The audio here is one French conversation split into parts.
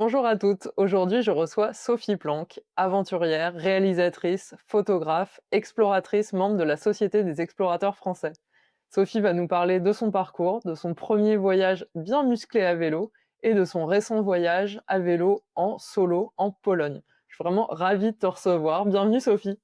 Bonjour à toutes, aujourd'hui je reçois Sophie Planck, aventurière, réalisatrice, photographe, exploratrice, membre de la Société des explorateurs français. Sophie va nous parler de son parcours, de son premier voyage bien musclé à vélo et de son récent voyage à vélo en solo en Pologne. Je suis vraiment ravie de te recevoir. Bienvenue Sophie.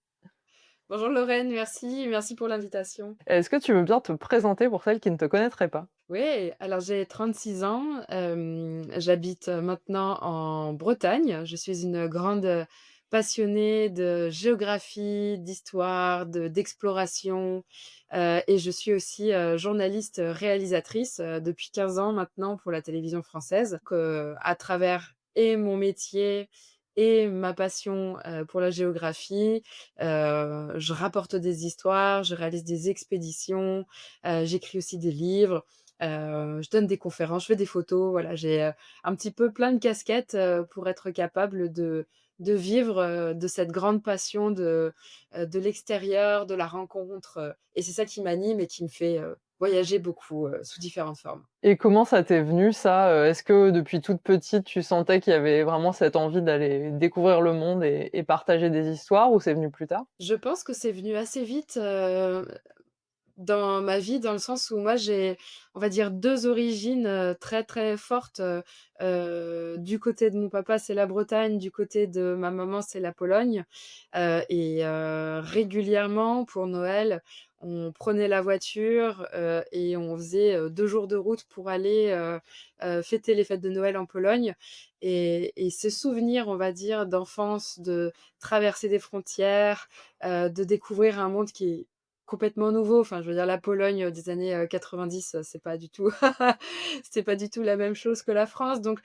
Bonjour Lorraine, merci pour l'invitation. Est-ce que tu veux bien te présenter pour celles qui ne te connaîtraient pas? Oui, alors j'ai 36 ans, j'habite, maintenant en Bretagne. Je suis une grande, passionnée de géographie, d'histoire, d'exploration, et je suis aussi, journaliste, réalisatrice, depuis 15 ans maintenant pour la télévision française. À travers et mon métier et ma passion, pour la géographie, je rapporte des histoires, je réalise des expéditions, j'écris aussi des livres. Je donne des conférences, je fais des photos, voilà, j'ai, un petit peu plein de casquettes, pour être capable de vivre, de cette grande passion de l'extérieur, de la rencontre, et c'est ça qui m'anime et qui me fait, voyager beaucoup, sous différentes formes. Et comment ça t'est venu ça? Est-ce que depuis toute petite, tu sentais qu'il y avait vraiment cette envie d'aller découvrir le monde et partager des histoires ou c'est venu plus tard? Je pense que c'est venu assez vite, dans ma vie, dans le sens où moi j'ai, on va dire 2 origines, très, très fortes, du côté de mon papa, c'est la Bretagne, du côté de ma maman, c'est la Pologne, régulièrement pour Noël, on prenait la voiture, et on faisait, 2 jours de route pour aller, fêter les fêtes de Noël en Pologne, et ce souvenir, on va dire, d'enfance, de traverser des frontières, de découvrir un monde qui est complètement nouveau. Enfin, je veux dire, la Pologne, des années, 90, c'est pas du tout c'est pas du tout la même chose que la France. Donc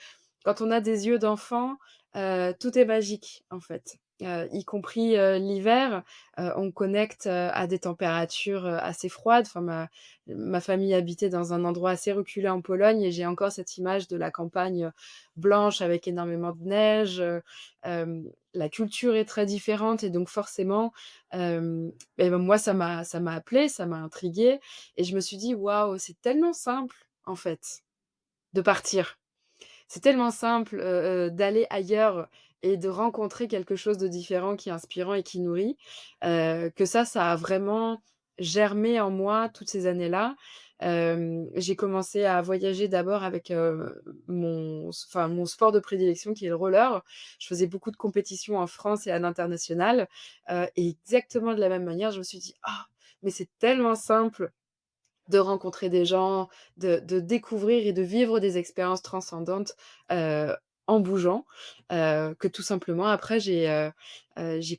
quand on a des yeux d'enfant, tout est magique, en fait, y compris, l'hiver. On connecte, à des températures, assez froides. Enfin, ma famille habitait dans un endroit assez reculé en Pologne et j'ai encore cette image de la campagne, blanche avec énormément de neige. La culture est très différente et donc forcément, et ben, moi ça m'a appelée, ça m'a intriguée et je me suis dit: «Waouh, c'est tellement simple, en fait, de partir. C'est tellement simple, d'aller ailleurs et de rencontrer quelque chose de différent qui est inspirant et qui nourrit», que ça a vraiment germé en moi toutes ces années-là. J'ai commencé à voyager d'abord avec, mon sport de prédilection qui est le roller. Je faisais beaucoup de compétitions en France et à l'international, et exactement de la même manière, je me suis dit: «Ah, mais c'est tellement simple de rencontrer des gens, de découvrir et de vivre des expériences transcendantes, en bougeant», que tout simplement après j'ai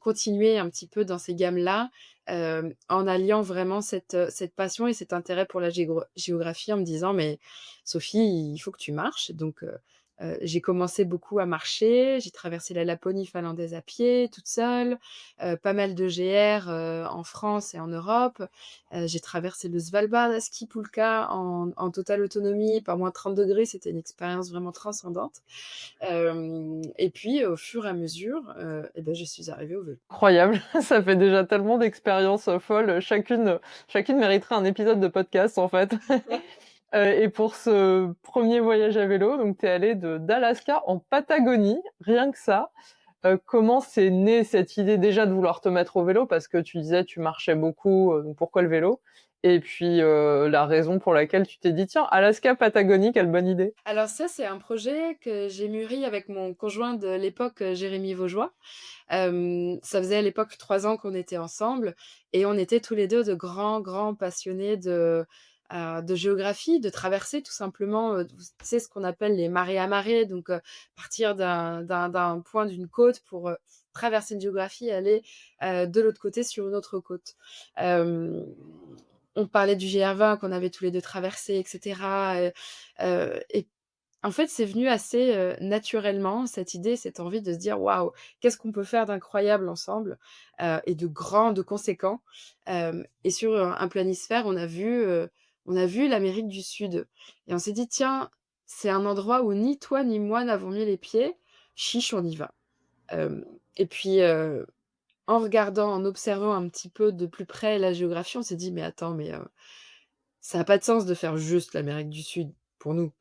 continué un petit peu dans ces gammes-là, en alliant vraiment cette passion et cet intérêt pour la géographie en me disant: «Mais Sophie, il faut que tu marches», donc j'ai commencé beaucoup à marcher, j'ai traversé la Laponie finlandaise à pied, toute seule, pas mal de GR, en France et en Europe. J'ai traversé le Svalbard à ski Pulka en totale autonomie, par -30°, c'était une expérience vraiment transcendante. Et puis au fur et à mesure, et bah, je suis arrivée au vélo. Incroyable, ça fait déjà tellement d'expériences, folles, chacune mériterait un épisode de podcast en fait. Et pour ce premier voyage à vélo, donc tu es allée de d'Alaska en Patagonie, rien que ça. Comment c'est né cette idée déjà de vouloir te mettre au vélo? Parce que tu disais tu marchais beaucoup, donc pourquoi le vélo? Et puis, la raison pour laquelle tu t'es dit: «Tiens, Alaska, Patagonie, quelle bonne idée». Alors ça, c'est un projet que j'ai mûri avec mon conjoint de l'époque, Jérémy Vaugeois. Ça faisait à l'époque 3 ans qu'on était ensemble et on était tous les 2 de grands, grands passionnés de géographie, de traversée tout simplement, tu sais ce qu'on appelle les marées à marées, donc partir d'un point d'une côte pour, traverser une géographie et aller, de l'autre côté sur une autre côte. Hem, on parlait du GR20 qu'on avait tous les 2 traversé et cetera, et en fait, c'est venu assez, naturellement cette idée, cette envie de se dire: «Waouh, qu'est-ce qu'on peut faire d'incroyable ensemble, et de grand, de conséquent?» Et sur, un planisphère, on a vu l'Amérique du Sud et on s'est dit: «Tiens, c'est un endroit où ni toi ni moi n'avons mis les pieds, chiche, on y va». Hem et puis, en regardant, en observant un petit peu de plus près la géographie, on s'est dit: «Mais attends, mais ça a pas de sens de faire juste l'Amérique du Sud pour nous».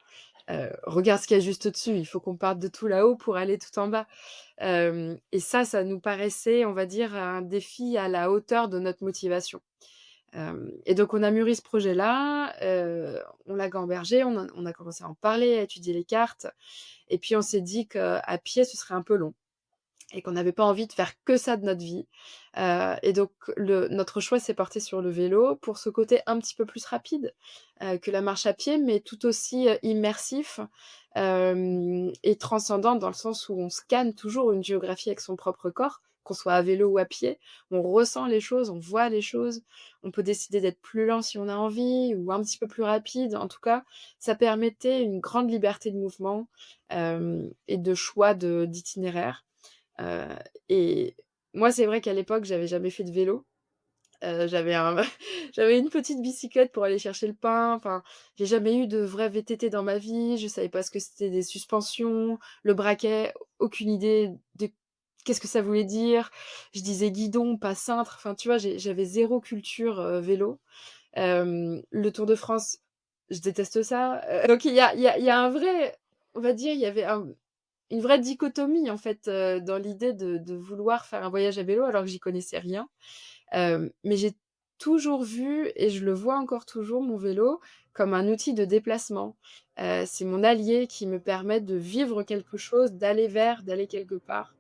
Regarde ce qu'il y a juste au-dessus, il faut qu'on parte de tout là-haut pour aller tout en bas». Et ça nous paraissait, on va dire, un défi à la hauteur de notre motivation. Et donc on a mûri ce projet-là, on l'a gambergé, on a commencé à en parler, à étudier les cartes et puis on s'est dit qu'à pied, ce serait un peu long et qu'on n'avait pas envie de faire que ça de notre vie. Et donc notre choix s'est porté sur le vélo pour ce côté un petit peu plus rapide, que la marche à pied, mais tout aussi, immersif, et transcendant dans le sens où on scanne toujours une géographie avec son propre corps, qu'on soit à vélo ou à pied. On ressent les choses, on voit les choses, on peut décider d'être plus lent si on a envie ou un petit peu plus rapide. En tout cas, ça permettait une grande liberté de mouvement, et de choix d'itinéraire. Heu et moi, c'est vrai qu'à l'époque, j'avais jamais fait de vélo. J'avais un j'avais une petite bicyclette pour aller chercher le pain, enfin, j'ai jamais eu de vrai VTT dans ma vie, je savais pas ce que c'était des suspensions, le braquet, aucune idée de qu'est-ce que ça voulait dire. Je disais guidon, pas cintre, enfin, tu vois? J'avais zéro culture, vélo. Le Tour de France, je déteste ça, donc il y a un vrai, on va dire, il y avait une vraie dichotomie en fait, dans l'idée de vouloir faire un voyage à vélo alors que j'y connaissais rien. Mais j'ai toujours vu et je le vois encore toujours mon vélo comme un outil de déplacement. C'est mon allié qui me permet de vivre quelque chose, d'aller quelque part.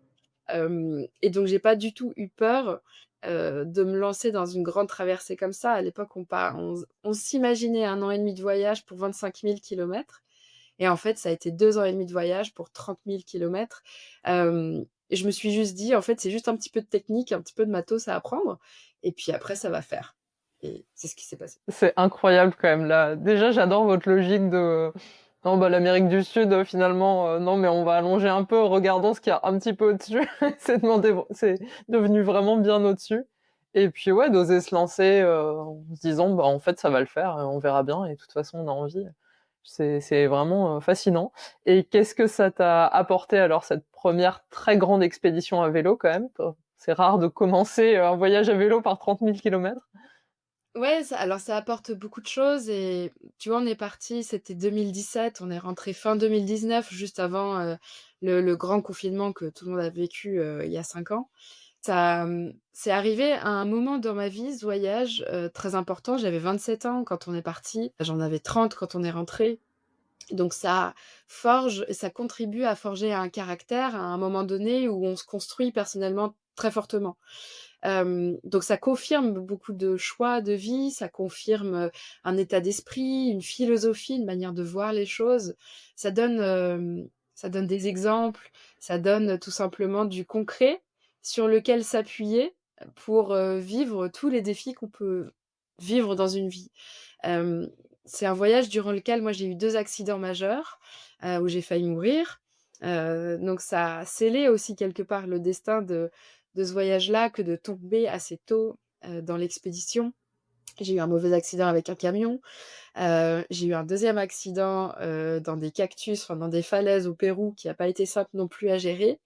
Et donc j'ai pas du tout eu peur, de me lancer dans une grande traversée comme ça. À l'époque, on s'imaginait 1 an et demi de voyage pour 25 000 kilomètres. Et en fait, ça a été 2 ans et demi de voyage pour 30 000 kilomètres. Et je me suis juste dit: «En fait, c'est juste un petit peu de technique, un petit peu de matos à apprendre et puis après ça va faire». Et c'est ce qui s'est passé. C'est incroyable quand même là. Déjà, j'adore votre logique de non, bah l'Amérique du Sud, finalement, non, mais on va allonger un peu, regardons ce qu'il y a un petit peu au-dessus. C'est devenu vraiment bien au-dessus. Et puis ouais, d'oser se lancer en se disant, bah en fait, ça va le faire, on verra bien, et de toute façon, on a envie. C'est vraiment fascinant. Et qu'est-ce que ça t'a apporté alors, cette première très grande expédition à vélo quand même? C'est rare de commencer un voyage à vélo par 30 000 kilomètres. Ouais, ça apporte beaucoup de choses et tu vois, on est parti, c'était 2017, on est rentré fin 2019, juste avant, le grand confinement que tout le monde a vécu, il y a 5 ans. C'est arrivé à un moment dans ma vie, ce voyage, très important. J'avais 27 ans quand on est parti, j'en avais 30 quand on est rentré. Donc ça forge et ça contribue à forger un caractère à un moment donné où on se construit personnellement très fortement. Donc ça confirme beaucoup de choix de vie, ça confirme, un état d'esprit, une philosophie, une manière de voir les choses. Ça donne des exemples, ça donne tout simplement du concret sur lequel s'appuyer pour, vivre tous les défis qu'on peut vivre dans une vie. Hem, c'est un voyage durant lequel moi j'ai eu 2 accidents majeurs, où j'ai failli mourir. Donc ça a scellé aussi quelque part le destin de ce voyage-là que de tomber assez tôt, dans l'expédition. J'ai eu un mauvais accident avec un camion, j'ai eu un deuxième accident, dans des cactus, enfin dans des falaises au Pérou qui a pas été simple non plus à gérer.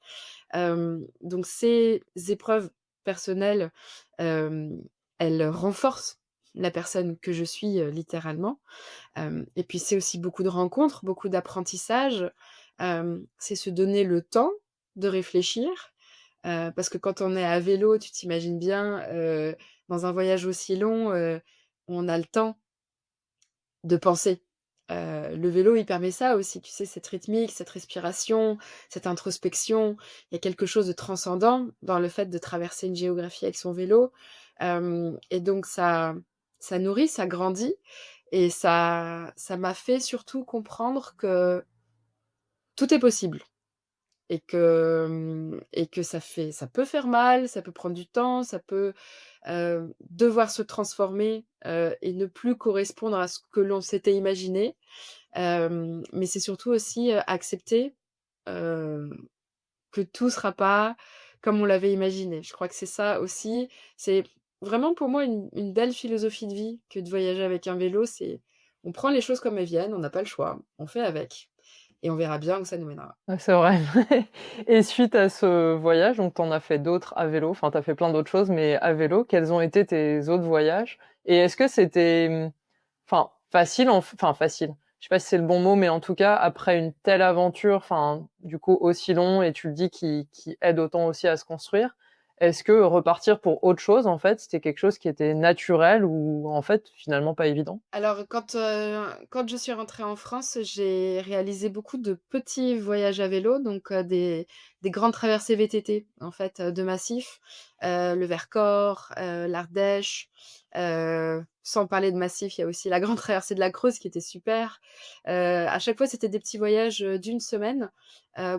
Donc ces épreuves personnelles, hem, elles renforcent la personne que je suis, littéralement. Et puis c'est aussi beaucoup de rencontres, beaucoup d'apprentissage. C'est se donner le temps de réfléchir, parce que quand on est à vélo, tu t'imagines bien, dans un voyage aussi long, on a le temps de penser. Le vélo, il permet ça aussi, tu sais, cette rythmique, cette respiration, cette introspection. Il y a quelque chose de transcendant dans le fait de traverser une géographie avec son vélo. Et donc ça nourrit, ça grandit et ça m'a fait surtout comprendre que tout est possible et que ça peut faire mal, ça peut prendre du temps, ça peut, devoir se transformer, et ne plus correspondre à ce que l'on s'était imaginé. Mais c'est surtout aussi, accepter, heu, que tout sera pas comme on l'avait imaginé. Je crois que c'est ça aussi. C'est vraiment pour moi une belle philosophie de vie que de voyager avec un vélo. C'est on prend les choses comme elles viennent, on n'a pas le choix, on fait avec et on verra bien où ça nous mènera. Ouais, c'est vrai. Et suite à ce voyage, donc tu en as fait d'autres à vélo, enfin tu as fait plein d'autres choses, mais à vélo, quels ont été tes autres voyages? Et est-ce que c'était, enfin facile, enfin facile, je sais pas si c'est le bon mot, mais en tout cas, après une telle aventure, enfin, du coup, aussi long et tu le dis qui aide autant aussi à se construire, est-ce que repartir pour autre chose, en fait, c'était quelque chose qui était naturel ou en fait, finalement pas évident? Alors quand je suis rentrée en France, j'ai réalisé beaucoup de petits voyages à vélo, donc des grandes traversées VTT, en fait, de massifs, le Vercors, l'Ardèche, sans parler de massifs, il y a aussi la grande traversée de la Creuse qui était super. À chaque fois, c'était des petits voyages, d'1 semaine,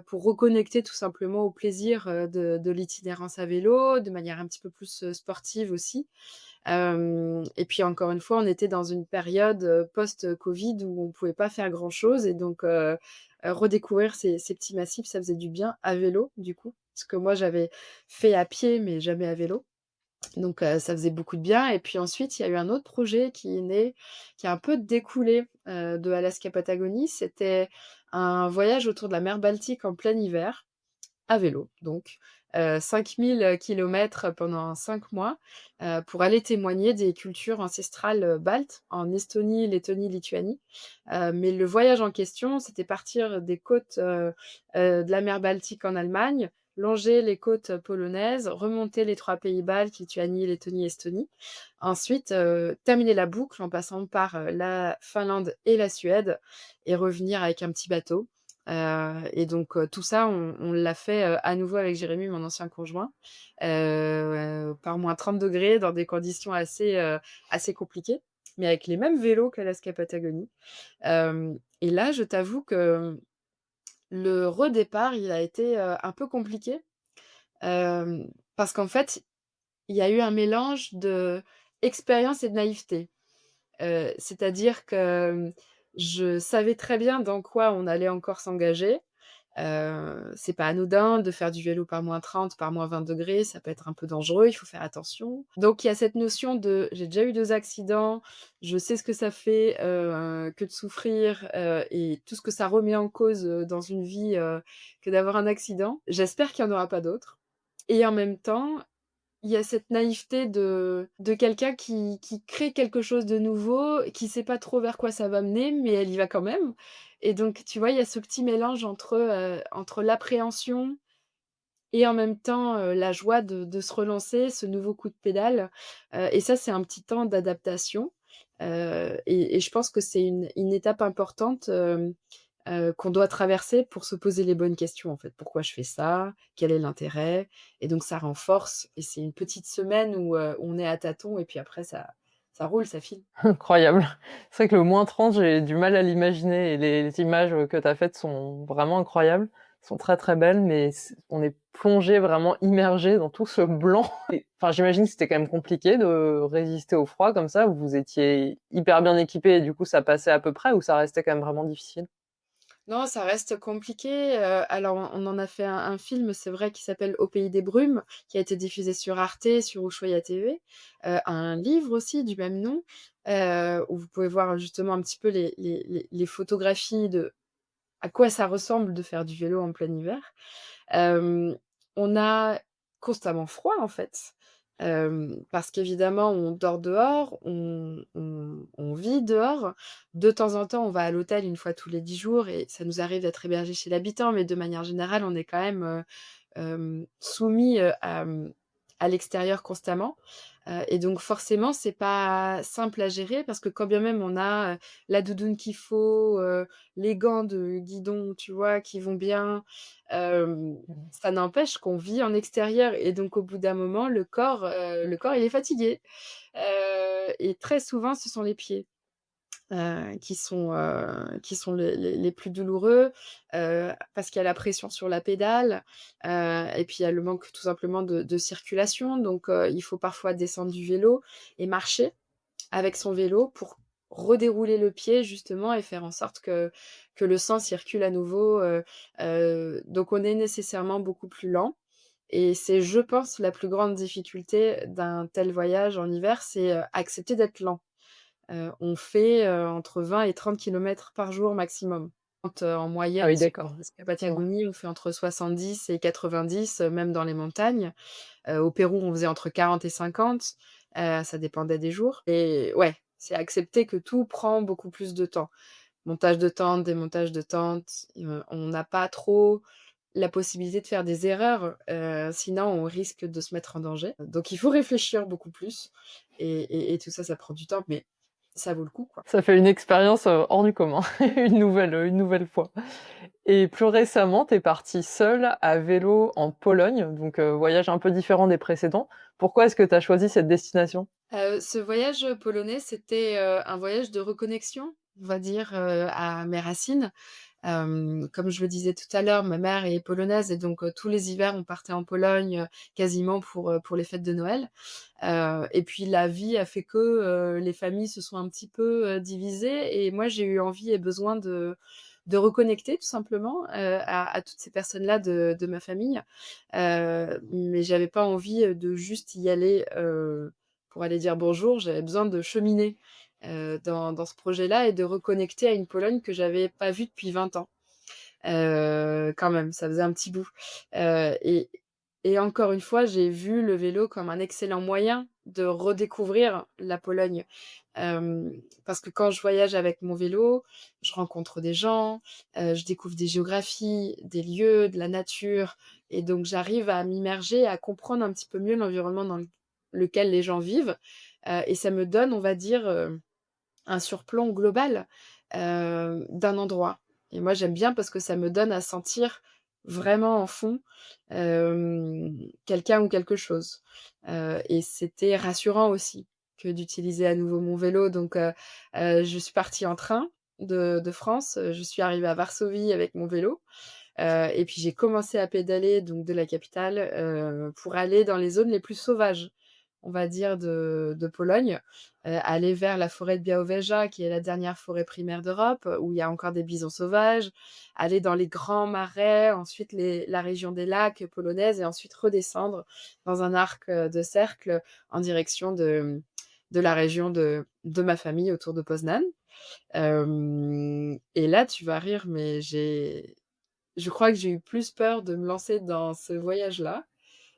pour reconnecter tout simplement au plaisir, de l'itinérance à vélo, de manière un petit peu plus, sportive aussi. Et puis encore une fois, on était dans une période, post-Covid où on pouvait pas faire grand-chose et donc redécouvrir ces petits massifs, ça faisait du bien à vélo, du coup. Parce que moi, j'avais fait à pied, mais jamais à vélo. Donc ça faisait beaucoup de bien et puis ensuite, il y a eu un autre projet qui est né, qui a un peu découlé, de Alaska-Patagonie. C'était un voyage autour de la mer Baltique en plein hiver. À vélo donc, 5 000 kilomètres pendant 5 mois, pour aller témoigner des cultures ancestrales, baltes, en Estonie, Lettonie, Lituanie. Mais le voyage en question, c'était partir des côtes, de la mer Baltique en Allemagne, longer les côtes polonaises, remonter les 3 pays baltes, Lituanie, Lettonie, Estonie. Ensuite, terminer la boucle en passant par, la Finlande et la Suède et revenir avec un petit bateau. Et donc tout ça, on l'a fait, à nouveau avec Jérémy, mon ancien conjoint, par -30 degrés dans des conditions assez compliquées, mais avec les mêmes vélos qu'Alaska Patagonie. Et là, je t'avoue que le redépart, il a été, un peu compliqué, parce qu'en fait, il y a eu un mélange d'expérience et de naïveté. C'est-à-dire que, je savais très bien dans quoi on allait encore s'engager. C'est pas anodin de faire du vélo par -30, par -20 degrés, ça peut être un peu dangereux, il faut faire attention. Donc il y a cette notion de: «J'ai déjà eu 2 accidents, je sais ce que ça fait, que de souffrir, et tout ce que ça remet en cause, dans une vie, que d'avoir un accident. J'espère qu'il y en aura pas d'autres» et en même temps, il y a cette naïveté de quelqu'un qui crée quelque chose de nouveau, qui sait pas trop vers quoi ça va mener, mais elle y va quand même et donc tu vois, il y a ce petit mélange entre l'appréhension et en même temps, la joie de se relancer, ce nouveau coup de pédale, et ça, c'est un petit temps d'adaptation, et je pense que c'est une étape importante, qu'on doit traverser pour se poser les bonnes questions, en fait. Pourquoi je fais ça? Quel est l'intérêt? Et donc ça renforce et c'est une petite semaine où, on est à tâtons et puis après ça roule, ça file. Incroyable. C'est vrai que le -30, j'ai du mal à l'imaginer et les images, que tu as faites sont vraiment incroyables, sont très, très belles, mais on est plongé, vraiment immergé dans tout ce blanc et enfin, j'imagine que c'était quand même compliqué de résister au froid comme ça, vous étiez hyper bien équipés et du coup ça passait à peu près ou ça restait quand même vraiment difficile? Non, ça reste compliqué, alors on en a fait un film, c'est vrai, qui s'appelle Au pays des brumes, qui a été diffusé sur Arte, sur Ushuaïa TV, un livre aussi du même nom, où vous pouvez voir justement un petit peu les photographies de à quoi ça ressemble de faire du vélo en plein hiver. Hem, on a constamment froid, en fait, parce qu'évidemment, on dort dehors, on vit dehors. De temps en temps, on va à l'hôtel une fois tous les 10 jours et ça nous arrive d'être hébergés chez l'habitant, mais de manière générale, on est quand même, soumis, à l'extérieur constamment, et donc forcément, c'est pas simple à gérer parce que quand bien même on a, la doudoune qu'il faut, les gants de guidon, tu vois, qui vont bien, ça n'empêche qu'on vit en extérieur et donc au bout d'un moment, le corps il est fatigué, et très souvent, ce sont les pieds. Qui sont les plus douloureux, parce qu'il y a la pression sur la pédale, et puis il y a le manque tout simplement de circulation donc il faut parfois descendre du vélo et marcher avec son vélo pour redérouler le pied justement et faire en sorte que le sang circule à nouveau, donc on est nécessairement beaucoup plus lent et c'est, je pense, la plus grande difficulté d'un tel voyage en hiver, c'est, accepter d'être lent. On fait, entre 20 et 30 kilomètres par jour maximum. Quand, en Ah moyenne oui, sur d'accord. la Ouais. Patagonie, on fait entre 70 et 90, même dans les montagnes. Au Pérou, on faisait entre 40 et 50, ça dépendait des jours et ouais, c'est accepter que tout prend beaucoup plus de temps. montage de tente, démontage de tente, on n'a pas trop la possibilité de faire des erreurs, sinon on risque de se mettre en danger. Donc il faut réfléchir beaucoup plus et tout ça, ça prend du temps, mais ça vaut le coup, quoi. Ça fait une expérience, hors du commun, une nouvelle fois. Et plus récemment, tu es partie seule à vélo en Pologne, donc voyage un peu différent des précédents. Pourquoi est-ce que tu as choisi cette destination? Ce voyage, polonais, c'était, un voyage de reconnexion, on va dire, à mes racines. Comme je le disais tout à l'heure, ma mère est polonaise et donc tous les hivers, on partait en Pologne, quasiment pour les fêtes de Noël. Et puis la vie a fait que, les familles se sont un petit peu, divisées et moi, j'ai eu envie et besoin de reconnecter tout simplement, à toutes ces personnes-là de ma famille. Mais j'avais pas envie, de juste y aller, pour aller dire bonjour. J'avais besoin de cheminer, dans ce projet-là et de reconnecter à une Pologne que j'avais pas vue depuis 20 ans. Quand même, ça faisait un petit bout. Heu et et encore une fois, j'ai vu le vélo comme un excellent moyen de redécouvrir la Pologne. Parce que quand je voyage avec mon vélo, je rencontre des gens, je découvre des géographies, des lieux, de la nature et donc j'arrive à m'immerger, à comprendre un petit peu mieux l'environnement dans lequel les gens vivent, et ça me donne, on va dire, un surplomb global, d'un endroit et moi j'aime bien parce que ça me donne à sentir vraiment en fond, quelqu'un ou quelque chose, et c'était rassurant aussi que d'utiliser à nouveau mon vélo donc je suis partie en train de France, je suis arrivée à Varsovie avec mon vélo, et puis j'ai commencé à pédaler donc de la capitale, pour aller dans les zones les plus sauvages, on va dire de Pologne, aller vers la forêt de Białowieża qui est la dernière forêt primaire d'Europe, où il y a encore des bisons sauvages, aller dans les grands marais, ensuite la région des lacs polonaises et ensuite redescendre dans un arc, de cercle en direction de la région de ma famille autour de Poznan. Et là tu vas rire mais je crois que j'ai eu plus peur de me lancer dans ce voyage-là,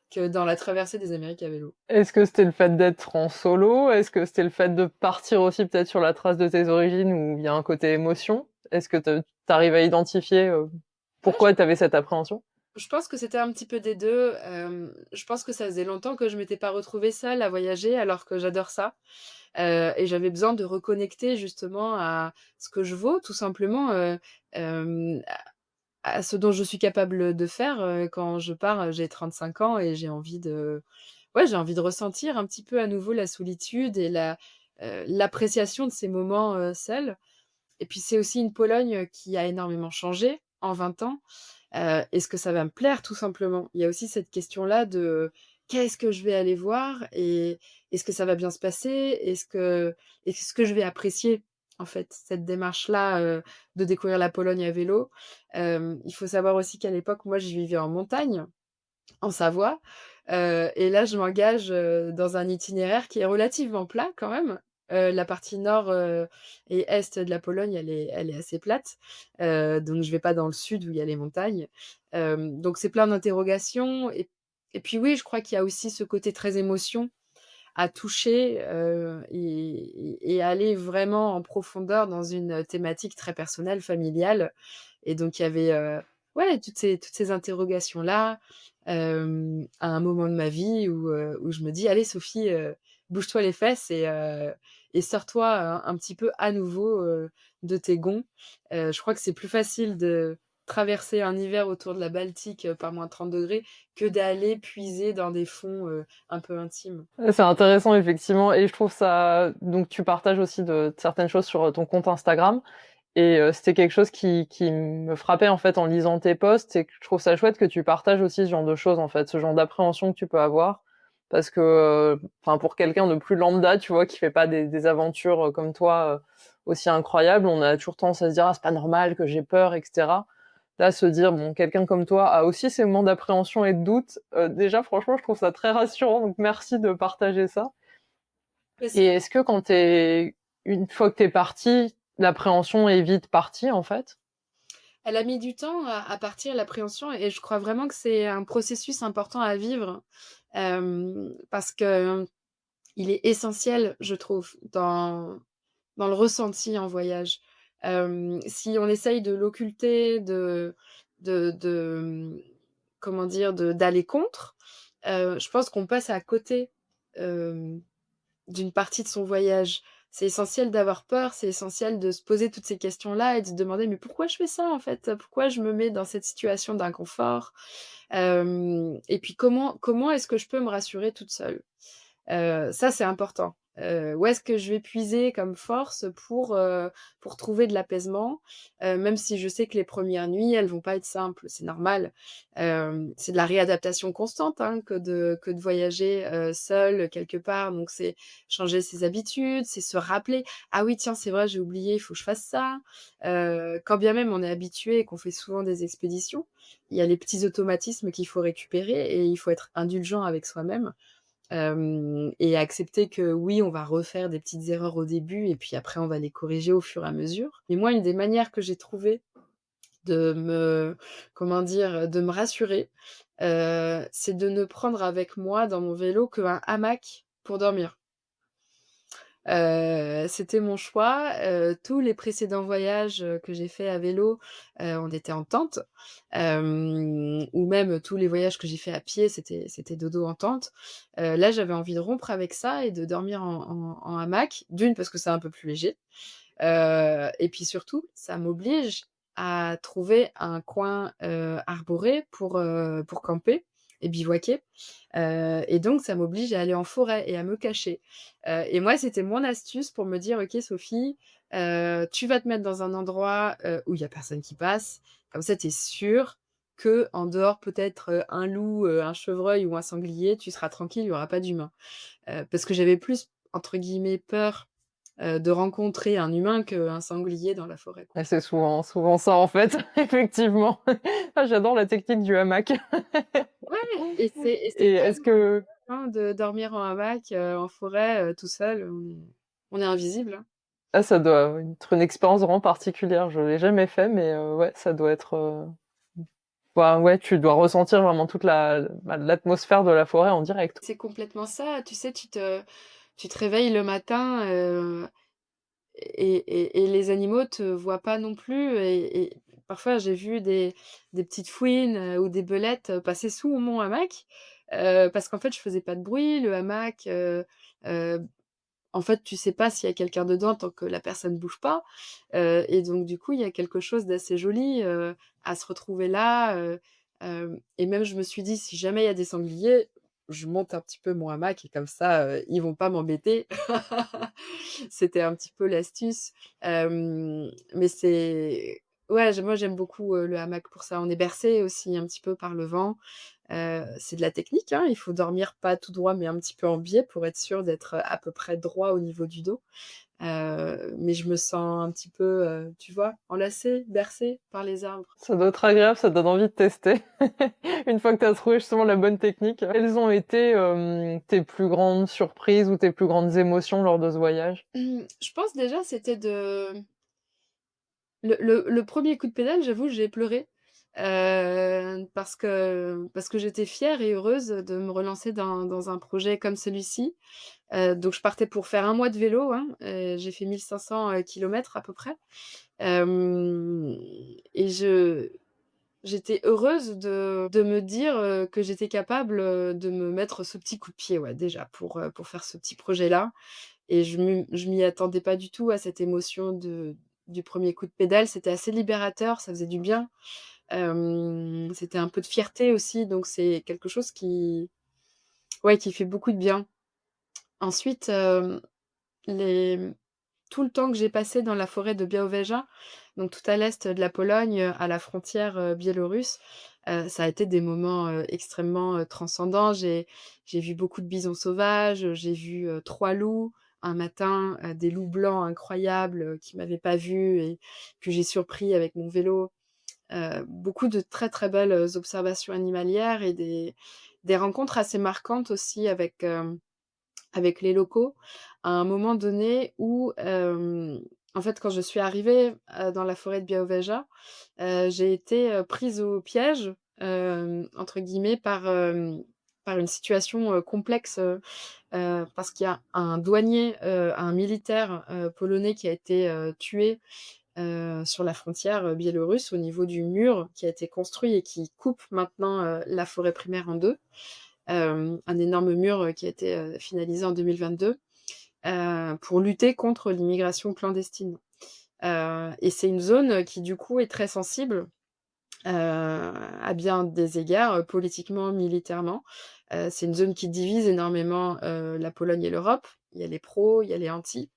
que dans la traversée des Amériques à vélo. Est-ce que c'était le fait d'être en solo? Est-ce que c'était le fait de partir aussi peut-être sur la trace de tes origines où il y a un côté émotion? Est-ce que tu arrives à identifier, Ouais, pourquoi tu avais cette appréhension? je pense que c'était un petit peu des 2. Je pense que ça faisait longtemps que je m'étais pas retrouvée seule à voyager alors que j'adore ça, et j'avais besoin de reconnecter justement à ce que je vaux tout simplement, à ce dont je suis capable de faire, quand je pars, j'ai 35 ans et j'ai envie de ouais, j'ai envie de ressentir un petit peu à nouveau la solitude et l'appréciation de ces moments, seuls. Et puis c'est aussi une Pologne, qui a énormément changé en 20 ans. Est-ce que ça va me plaire tout simplement? Il y a aussi cette question-là de: «Qu'est-ce que je vais aller voir et est-ce que ça va bien se passer? Est-ce que je vais apprécier?» en fait, cette démarche-là, de découvrir la Pologne à vélo. Il faut savoir aussi qu'à l'époque, moi, je vivais en montagne, en Savoie, et là, je m'engage, dans un itinéraire qui est relativement plat quand même. La partie nord, et est de la Pologne, elle est assez plate, donc je vais pas dans le sud où il y a les montagnes. Donc c'est plein d'interrogations et puis oui, je crois qu'il y a aussi ce côté très émotion à toucher, et aller vraiment en profondeur dans une thématique très personnelle, familiale et donc il y avait, ouais, toutes ces interrogations-là, à un moment de ma vie où je me dis: «Allez Sophie, bouge-toi les fesses et sors-toi un petit peu à nouveau, de tes gonds». Je crois que c'est plus facile de traverser un hiver autour de la Baltique, par -30 degrés que d'aller puiser dans des fonds, un peu intimes. C'est intéressant effectivement et je trouve ça donc tu partages aussi de certaines choses sur, ton compte Instagram et c'était quelque chose qui me frappait en fait en lisant tes posts, c'est que je trouve ça chouette que tu partages aussi ce genre de choses en fait, ce genre d'appréhension que tu peux avoir. Parce que, enfin pour quelqu'un de plus lambda, tu vois, qui fait pas des aventures, comme toi, aussi incroyables, on a toujours tendance à se dire: «Ah c'est pas normal que j'ai peur» et cetera. Là, se dire: «Bon, quelqu'un comme toi a aussi ces moments d'appréhension et de doute», déjà franchement je trouve ça très rassurant, donc merci de partager ça. Et est-ce que une fois que tu es partie, l'appréhension est vite partie, en fait? Elle a mis du temps à partir, l'appréhension et je crois vraiment que c'est un processus important à vivre, parce que il est essentiel, je trouve, dans le ressenti en voyage. Si on essaye de l'occulter, de, comment dire? D'aller contre, je pense qu'on passe à côté, hem, d'une partie de son voyage. C'est essentiel d'avoir peur, c'est essentiel de se poser toutes ces questions-là et de se demander: «Mais pourquoi je fais ça, en fait? Pourquoi je me mets dans cette situation d'inconfort?» Et puis comment est-ce que je peux me rassurer toute seule? Ça, c'est important. Où est-ce que je vais puiser comme force pour trouver de l'apaisement? Même si je sais que les premières nuits, elles vont pas être simples, c'est normal. C'est de la réadaptation constante, hein, que de voyager, seul quelque part. Donc c'est changer ses habitudes, c'est se rappeler: «Ah oui, tiens, c'est vrai, j'ai oublié, il faut que je fasse ça». Quand bien même on est habitué et qu'on fait souvent des expéditions, il y a les petits automatismes qu'il faut récupérer et il faut être indulgent avec soi-même. Et accepter que oui, on va refaire des petites erreurs au début et puis après on va les corriger au fur et à mesure. Mais moi, une des manières que j'ai trouvé de me comment dire? De me rassurer, c'est de ne prendre avec moi dans mon vélo qu'un hamac pour dormir. C'était mon choix, tous les précédents voyages, que j'ai faits à vélo, on était en tente, ou même tous les voyages que j'ai faits à pied, c'était dodo en tente. Là, j'avais envie de rompre avec ça et de dormir en hamac. D'une, parce que c'est un peu plus léger, et puis surtout, ça m'oblige à trouver un coin, arboré pour camper et bivouaquer, et donc ça m'oblige à aller en forêt et à me cacher, et moi, c'était mon astuce pour me dire: «OK Sophie, tu vas te mettre dans un endroit, où il y a personne qui passe. Comme ça, tu es sûre qu'en dehors peut-être, un loup, un chevreuil ou un sanglier, tu seras tranquille, il y aura pas d'humain». Parce que j'avais plus, entre guillemets, «peur», de rencontrer un humain qu'un sanglier dans la forêt, quoi. Et c'est souvent ça, en fait, effectivement. Ah, j'adore la technique du hamac. Ouais, et c'est Et est-ce tellement que bien de dormir en hamac, en forêt, tout seul, on est invisible, hein. ah, ça doit être une expérience vraiment particulière. Je l'ai jamais fait, mais ouais, ça doit être, bah, ouais, tu dois ressentir vraiment toute l'atmosphère de la forêt en direct. C'est complètement ça, tu sais, tu te réveilles le matin, et les animaux te voient pas non plus, et parfois j'ai vu des petites fouines, ou des belettes, passer sous mon hamac, parce qu'en fait je faisais pas de bruit. Le hamac, heu, en fait tu sais pas s'il y a quelqu'un dedans tant que la personne bouge pas, et donc du coup il y a quelque chose d'assez joli, à se retrouver là, et même je me suis dit: «Si jamais il y a des sangliers, je monte un petit peu mon hamac et comme ça, ils vont pas m'embêter». C'était un petit peu l'astuce, mais c'est ouais, j'aime beaucoup, le hamac pour ça. On est bercé aussi un petit peu par le vent, c'est de la technique, hein, il faut dormir pas tout droit, mais un petit peu en biais pour être sûr d'être, à peu près droit au niveau du dos, mais je me sens un petit peu, tu vois, enlacée, bercée par les arbres. Ça doit être agréable, ça donne envie de tester. Une fois que tu as trouvé justement la bonne technique. Quelles ont été, tes plus grandes surprises ou tes plus grandes émotions lors de ce voyage? Je pense déjà c'était le 1er coup de pédale, j'avoue, j'ai pleuré, parce que j'étais fière et heureuse de me relancer dans un projet comme celui-ci. Donc je partais pour faire un mois de vélo, hein, j'ai fait 1 500, kilomètres à peu près, hem et j'étais heureuse de me dire, que j'étais capable, de me mettre ce petit coup de pied, ouais, déjà pour faire ce petit projet-là, et je m'y attendais pas du tout à cette émotion du 1er coup de pédale. C'était assez libérateur, ça faisait du bien. C'était un peu de fierté aussi, donc c'est quelque chose qui ouais, qui fait beaucoup de bien. Ensuite, les tout le temps que j'ai passé dans la forêt de Białowieża, donc tout à l'est de la Pologne, à la frontière, biélorusse, ça a été des moments, extrêmement, transcendants. J'ai vu beaucoup de bisons sauvages, j'ai vu, 3 loups un matin, des loups blancs incroyables, qui m'avaient pas vue et que j'ai surpris avec mon vélo. Beaucoup de très, très belles, observations animalières et des rencontres assez marquantes aussi avec les locaux, à un moment donné où, en fait, quand je suis arrivée, dans la forêt de Białowieża, j'ai été, prise au piège, entre guillemets par une situation, complexe, parce qu'il y a un douanier, un militaire, polonais qui a été, tué, sur la frontière, biélorusse, au niveau du mur qui a été construit et qui coupe maintenant, la forêt primaire en 2. Un énorme mur, qui a été, finalisé en 2022, pour lutter contre l'immigration clandestine. Et c'est une zone, qui du coup est très sensible, à bien des égards, politiquement, militairement. C'est une zone qui divise énormément, la Pologne et l'Europe. Il y a les pros, il y a les anti.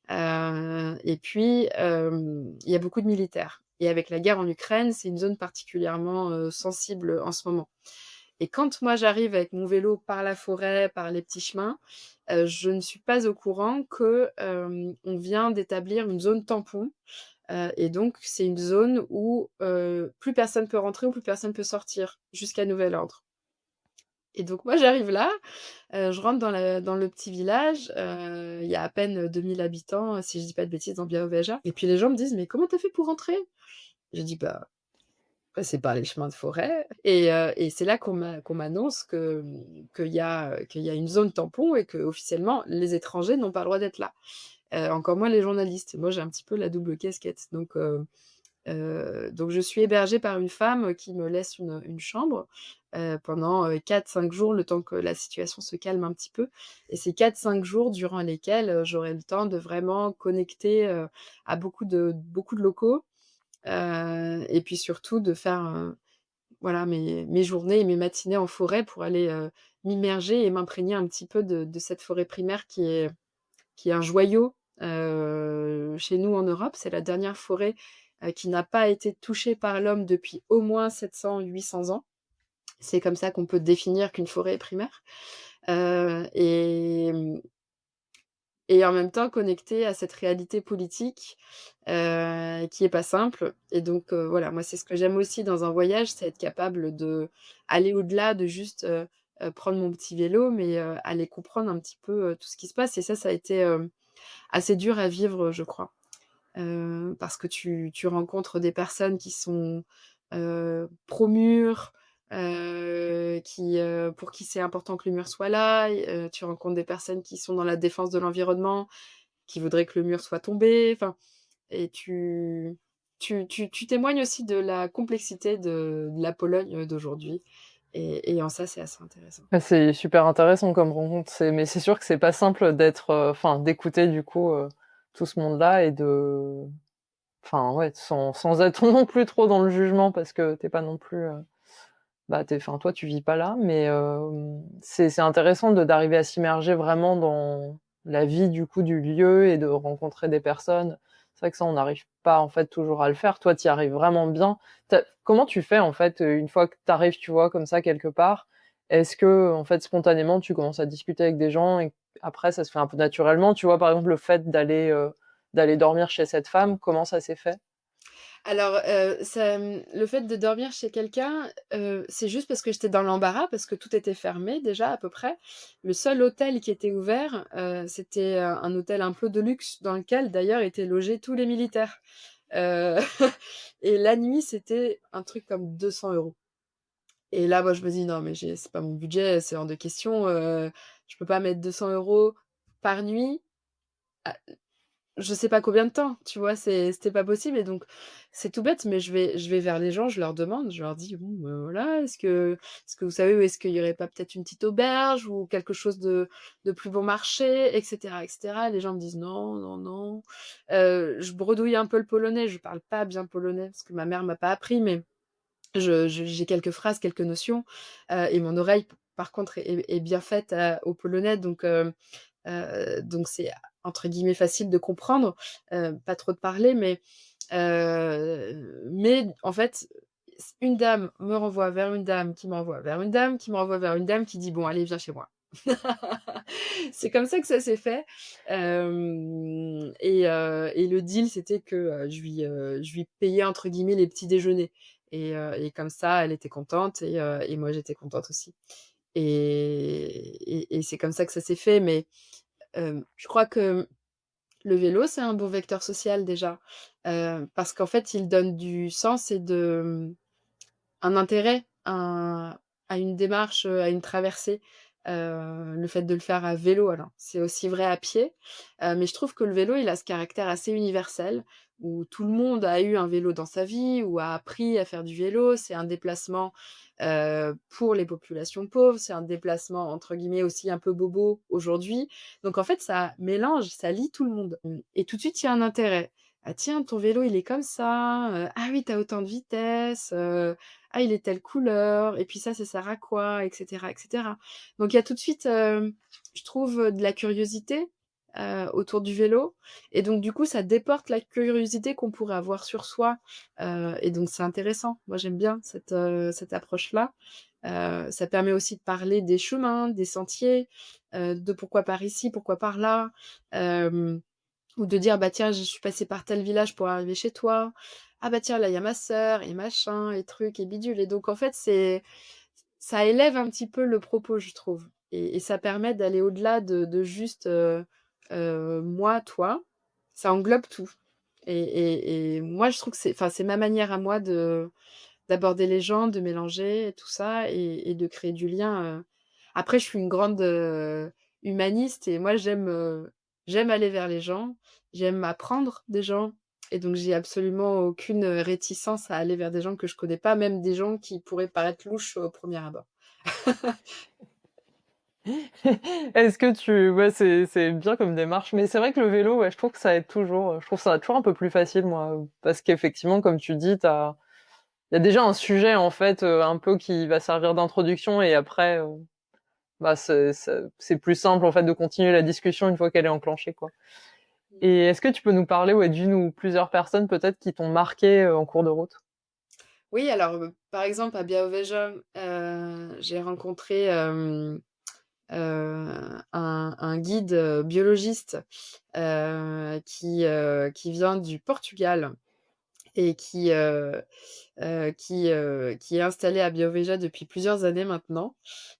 Et puis, il y a beaucoup de militaires et avec la guerre en Ukraine, c'est une zone particulièrement, sensible, en ce moment. Et quand moi j'arrive avec mon vélo par la forêt, par les petits chemins, je ne suis pas au courant que, on vient d'établir une zone tampon, et donc c'est une zone où, plus personne peut rentrer ou plus personne peut sortir jusqu'à nouvel ordre. Et donc moi j'arrive là, je rentre dans le petit village, il y a à peine 2 000 habitants, si je dis pas de bêtises, dans Białowieża et puis les gens me disent: «Mais comment tu as fait pour rentrer?» Je dis: «Passer par les chemins de forêt» et c'est là qu'on m'annonce que, qu'il y a une zone tampon et qu'officiellement les étrangers n'ont pas le droit d'être là, encore moins les journalistes. Moi j'ai un petit peu la double casquette donc je suis hébergée par une femme qui me laisse une chambre, pendant, 4-5 jours, le temps que la situation se calme un petit peu et c'est 4-5 jours durant lesquels, j'aurai le temps de vraiment connecter, à beaucoup de locaux, et puis surtout de faire, voilà mes journées et mes matinées en forêt pour aller, m'immerger et m'imprégner un petit peu de cette forêt primaire qui est un joyau, chez nous en Europe. C'est la dernière forêt, qui n'a pas été touchée par l'homme depuis au moins 700-800 ans. C'est comme ça qu'on peut définir qu'une forêt est primaire, et en même temps connectée à cette réalité politique, qui est pas simple et donc voilà, moi c'est ce que j'aime aussi dans un voyage, c'est être capable d'aller au-delà de juste, prendre mon petit vélo, mais aller comprendre un petit peu, tout ce qui se passe et ça a été, assez dur à vivre, je crois. Parce que tu rencontres des personnes qui sont, pro-mur, pour qui c'est important que le mur soit là et tu rencontres des personnes qui sont dans la défense de l'environnement, qui voudraient que le mur soit tombé, enfin et tu témoignes aussi de la complexité de la Pologne, d'aujourd'hui et en ça, c'est assez intéressant. Bah, c'est super intéressant comme rencontre, mais c'est sûr que c'est pas simple d'être, enfin, d'écouter du coup, tout ce monde-là et enfin, ouais, sans être non plus trop dans le jugement parce que tu pas non plus, bah, enfin, toi, tu vis pas là, mais c'est intéressant d'arriver à s'immerger vraiment dans la vie, du coup, du lieu et de rencontrer des personnes. C'est vrai que ça, on n'arrive pas, en fait, toujours à le faire. Toi, tu y arrives vraiment bien. Comment tu fais, en fait, une fois que tu arrives, tu vois, comme ça, quelque part? Est-ce que, en fait, spontanément, tu commences à discuter avec des gens et après ça se fait un peu naturellement? Tu vois, par exemple, le fait d'aller dormir chez cette femme, comment ça s'est fait? Alors, le fait de dormir chez quelqu'un, c'est juste parce que j'étais dans l'embarras, parce que tout était fermé déjà à peu près. Le seul hôtel qui était ouvert, c'était, un hôtel un peu de luxe dans lequel d'ailleurs étaient logés tous les militaires. Heu et la nuit, c'était un truc comme 200 € et là, moi, je me dis: «Non mais c'est pas mon budget, c'est hors de question, je peux pas mettre 200 € par nuit je sais pas combien de temps, tu vois? C'était pas possible et donc c'est tout bête, mais je vais vers les gens, je leur demande, je leur dis: «Bon, voilà, est-ce que vous savez où est-ce qu'il y aurait pas peut-être une petite auberge ou quelque chose de plus bon marché?» et cetera et cetera. Les gens me disent: «Non, non, non». Je bredouille un peu le polonais, je parle pas bien polonais parce que ma mère m'a pas appris, mais j'ai quelques phrases, quelques notions, et mon oreille, par contre, est bien faite, au polonais donc c'est entre guillemets «facile de comprendre», pas trop de parler, mais en fait, une dame me renvoie vers une dame qui m'envoie vers une dame qui me renvoie vers une dame qui dit: «Bon allez viens chez moi». C'est comme ça que ça s'est fait, et le deal c'était que, je lui payais entre guillemets «les petits déjeuners» et comme ça elle était contente et moi j'étais contente aussi et c'est comme ça que ça s'est fait mais je crois que le vélo, c'est un bon vecteur social déjà, parce qu'en fait, il donne du sens et un intérêt à une démarche, à une traversée, le fait de le faire à vélo. Alors, c'est aussi vrai à pied, mais je trouve que le vélo, il a ce caractère assez universel où tout le monde a eu un vélo dans sa vie ou a appris à faire du vélo. C'est un déplacement, pour les populations pauvres, c'est un déplacement entre guillemets aussi un peu «bobo» aujourd'hui. Donc en fait, ça mélange, ça lie tout le monde. Et tout de suite, il y a un intérêt. «Ah tiens, ton vélo, il est comme ça, ah oui, tu as autant de vitesse, ah, il est telle couleur et puis ça sert à quoi?» et cetera et cetera. Donc il y a tout de suite, je trouve, de la curiosité, autour du vélo et donc du coup, ça déporte la curiosité qu'on pourrait avoir sur soi, et donc c'est intéressant. Moi, j'aime bien cette approche-là. Ça permet aussi de parler des chemins, des sentiers, de pourquoi par ici, pourquoi par là, hem, ou de dire: «Bah, tiens, je suis passée par tel village pour arriver chez toi. Ah bah, tiens, là, il y a ma sœur et machin et truc et bidule» et donc en fait, ça élève un petit peu le propos, je trouve et ça permet d'aller au-delà de juste, moi, toi. Ça englobe tout et moi, je trouve que c'est ma manière à moi d'aborder les gens, de mélanger tout ça et de créer du lien, Après je suis une grande, humaniste et moi j'aime aller vers les gens, j'aime apprendre des gens et donc j'ai absolument aucune, réticence à aller vers des gens que je connais pas, même des gens qui pourraient paraître louches au premier abord. Est-ce que ouais, c'est bien comme démarche, mais c'est vrai que le vélo, ouais, je trouve que ça aide toujours, je trouve ça toujours un peu plus facile, moi, parce qu'effectivement, comme tu dis, il y a déjà un sujet, en fait, un peu qui va servir d'introduction et après, bah, c'est plus simple, en fait, de continuer la discussion une fois qu'elle est enclenchée, quoi. Et est-ce que tu peux nous parler, ouais, d'une ou plusieurs personnes peut-être qui t'ont marqué en cours de route? Oui, alors, par exemple à Białowieża, j'ai rencontré, un guide, biologiste, qui vient du Portugal et qui est installé à Białowieża depuis plusieurs années maintenant.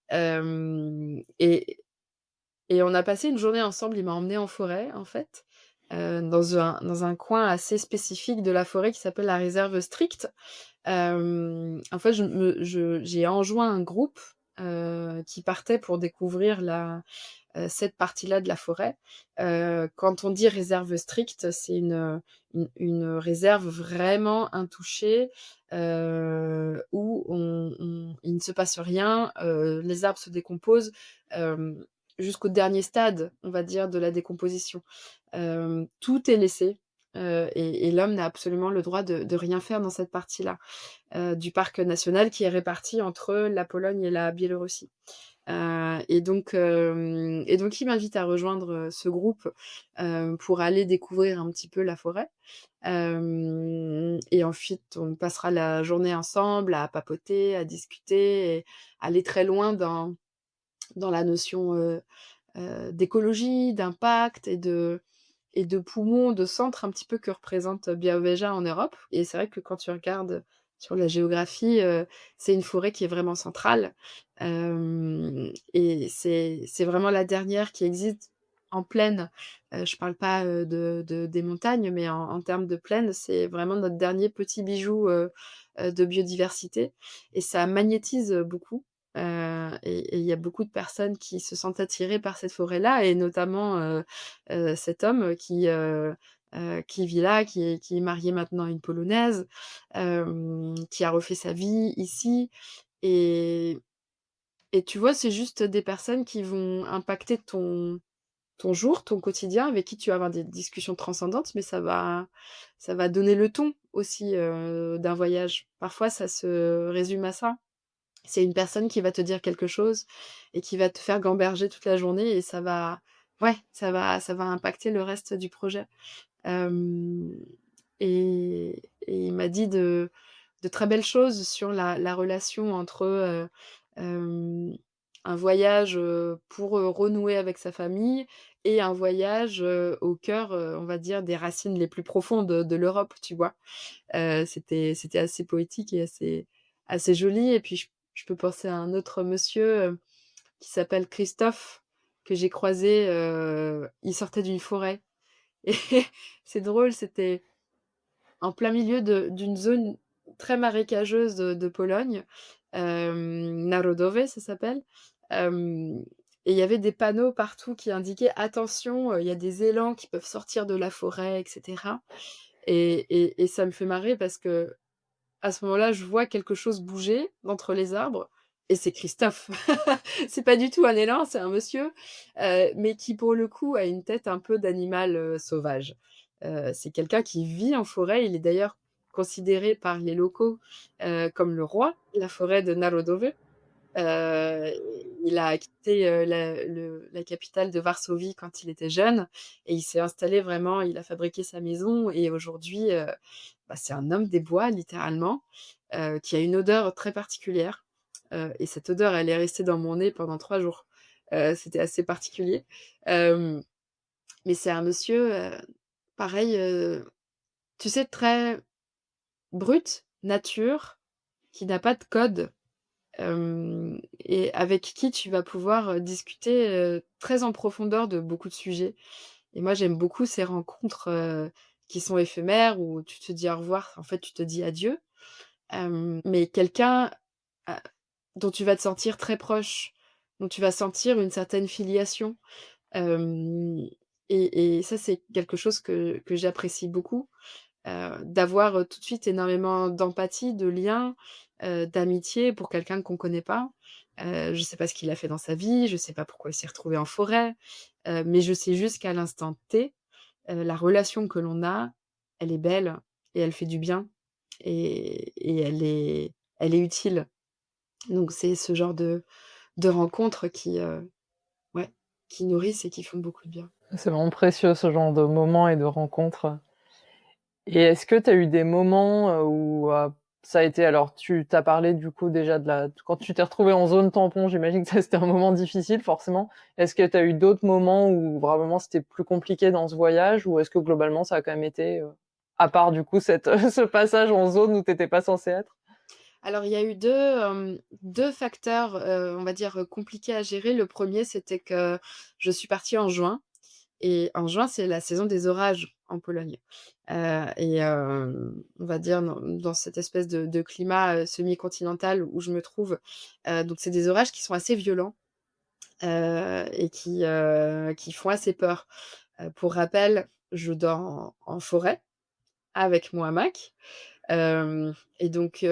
Hem et on a passé une journée ensemble. Il m'a emmenée en forêt, en fait, dans un coin assez spécifique de la forêt qui s'appelle la réserve stricte. En fait, j'ai enjoint un groupe, qui partait pour découvrir cette partie-là de la forêt. Quand on dit réserve stricte, c'est une réserve vraiment intouchée, où il ne se passe rien, les arbres se décomposent, hem, jusqu'au dernier stade, on va dire, de la décomposition. Tout est laissé, et l'homme n'a absolument le droit de rien faire dans cette partie-là, du parc national qui est réparti entre la Pologne et la Biélorussie. Et donc il m'invite à rejoindre, ce groupe, pour aller découvrir un petit peu la forêt. Et ensuite on passera la journée ensemble à papoter, à discuter et aller très loin dans la notion, d'écologie, d'impact et de poumons, de centre un petit peu que représente Białowieża en Europe et c'est vrai que quand tu regardes sur la géographie, c'est une forêt qui est vraiment centrale, et c'est vraiment la dernière qui existe en plaine. Je parle pas, des montagnes, mais en termes de plaine, c'est vraiment notre dernier petit bijou, de biodiversité et ça magnétise, beaucoup, et il y a beaucoup de personnes qui se sentent attirées par cette forêt-là et notamment, cet homme qui vit là, qui est marié maintenant à une Polonaise, qui a refait sa vie ici et et tu vois, c'est juste des personnes qui vont impacter ton jour, ton quotidien, avec qui tu vas avoir des discussions transcendantes, mais ça va donner le ton aussi, d'un voyage. Parfois, ça se résume à ça. C'est une personne qui va te dire quelque chose et qui va te faire gamberger toute la journée et ça va impacter le reste du projet. Hem et il m'a dit de très belles choses sur la relation entre, hem, un voyage, pour, renouer avec sa famille et un voyage, au cœur, on va dire des racines les plus profondes de l'Europe, tu vois? C'était assez poétique et assez joli et puis je peux penser à un autre monsieur, qui s'appelle Christophe, que j'ai croisé, il sortait d'une forêt et c'est drôle, c'était en plein milieu d'une zone très marécageuse de Pologne, Narodowy ça s'appelle, hem et il y avait des panneaux partout qui indiquaient: «Attention, il y a des élans qui peuvent sortir de la forêt» et cetera et ça me fait marrer parce que à ce moment-là, je vois quelque chose bouger d'entre les arbres et c'est Christophe. C'est pas du tout un élan, c'est un monsieur, mais qui pour le coup a une tête un peu d'animal, sauvage. C'est quelqu'un qui vit en forêt, il est d'ailleurs considéré par les locaux, comme le roi de la forêt de Narodowy. Heu, il a quitté, la capitale de Varsovie quand il était jeune et il s'est installé vraiment il a fabriqué sa maison et aujourd'hui, bah, c'est un homme des bois littéralement, qui a une odeur très particulière, et cette odeur, elle est restée dans mon nez pendant 3 jours. C'était assez particulier, hem, mais c'est un monsieur, pareil, tu sais, très brut, nature, qui n'a pas de code. Et avec qui tu vas pouvoir, discuter, très en profondeur de beaucoup de sujets et moi j'aime beaucoup ces rencontres, qui sont éphémères où tu te dis au revoir, en fait tu te dis adieu, mais quelqu'un, heu, dont tu vas te sentir très proche, dont tu vas sentir une certaine filiation, hem et ça c'est quelque chose que j'apprécie beaucoup. D'avoir, tout de suite énormément d'empathie, de lien, d'amitié pour quelqu'un qu'on connaît pas. Je sais pas ce qu'il a fait dans sa vie, je sais pas pourquoi il s'est retrouvé en forêt, mais je sais juste qu'à l'instant T, la relation que l'on a, elle est belle et elle fait du bien et elle est utile. Donc c'est ce genre de rencontres qui, ouais, qui nourrissent et qui font beaucoup de bien. C'est vraiment précieux ce genre de moments et de rencontres. Et est-ce que tu as eu des moments, où, ça a été alors tu t'as parlé du coup déjà de la quand tu t'es retrouvé en zone tampon, j'imagine que ça c'était un moment difficile forcément. Est-ce que tu as eu d'autres moments où vraiment c'était plus compliqué dans ce voyage? Ou est-ce que globalement ça a quand même été, à part du coup cette ce passage en zone où tu étais pas censé être? Alors il y a eu 2 facteurs, on va dire, compliqués à gérer. Le premier, c'était que je suis partie en juin et en juin, c'est la saison des orages en Pologne, on va dire dans cette espèce de climat, semi-continental où je me trouve, donc c'est des orages qui sont assez violents, et qui font assez peur. Pour rappel, je dors en forêt avec mon hamac. Et donc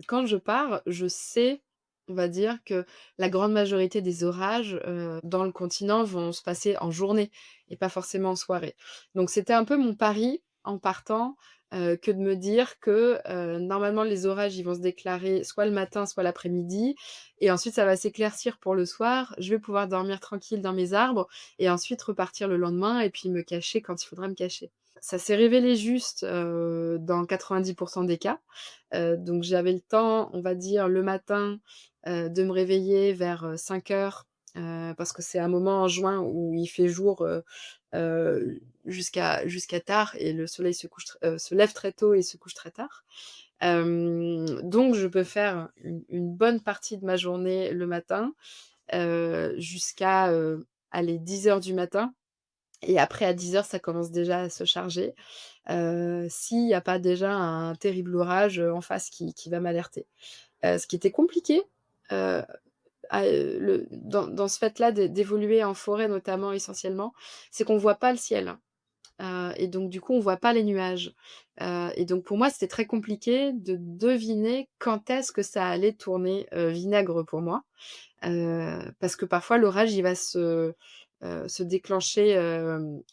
quand je pars, je sais, on va dire que la grande majorité des orages, dans le continent vont se passer en journée et pas forcément en soirée. Donc c'était un peu mon pari en partant, que de me dire que, normalement les orages, ils vont se déclarer soit le matin, soit l'après-midi et ensuite ça va s'éclaircir pour le soir. Je vais pouvoir dormir tranquille dans mes arbres et ensuite repartir le lendemain et puis me cacher quand il faudra me cacher. Ça s'est révélé juste, dans 90 des cas. Donc j'avais le temps, on va dire, le matin, de me réveiller vers, 5:00, parce que c'est un moment en juin où il fait jour, jusqu'à tard et le soleil se lève très tôt et se couche très tard. Donc je peux faire une bonne partie de ma journée le matin, jusqu'à, allez 10:00 du matin et après à 10:00 ça commence déjà à se charger, s'il y a pas déjà un terrible orage, en face qui va m'alerter. Ce qui était compliqué, heu, dans ce fait-là d'évoluer en forêt notamment essentiellement, c'est qu'on voit pas le ciel, et donc du coup on voit pas les nuages, et donc pour moi c'était très compliqué de deviner quand est-ce que ça allait tourner, vinaigre pour moi. Parce que parfois l'orage, il va se déclencher,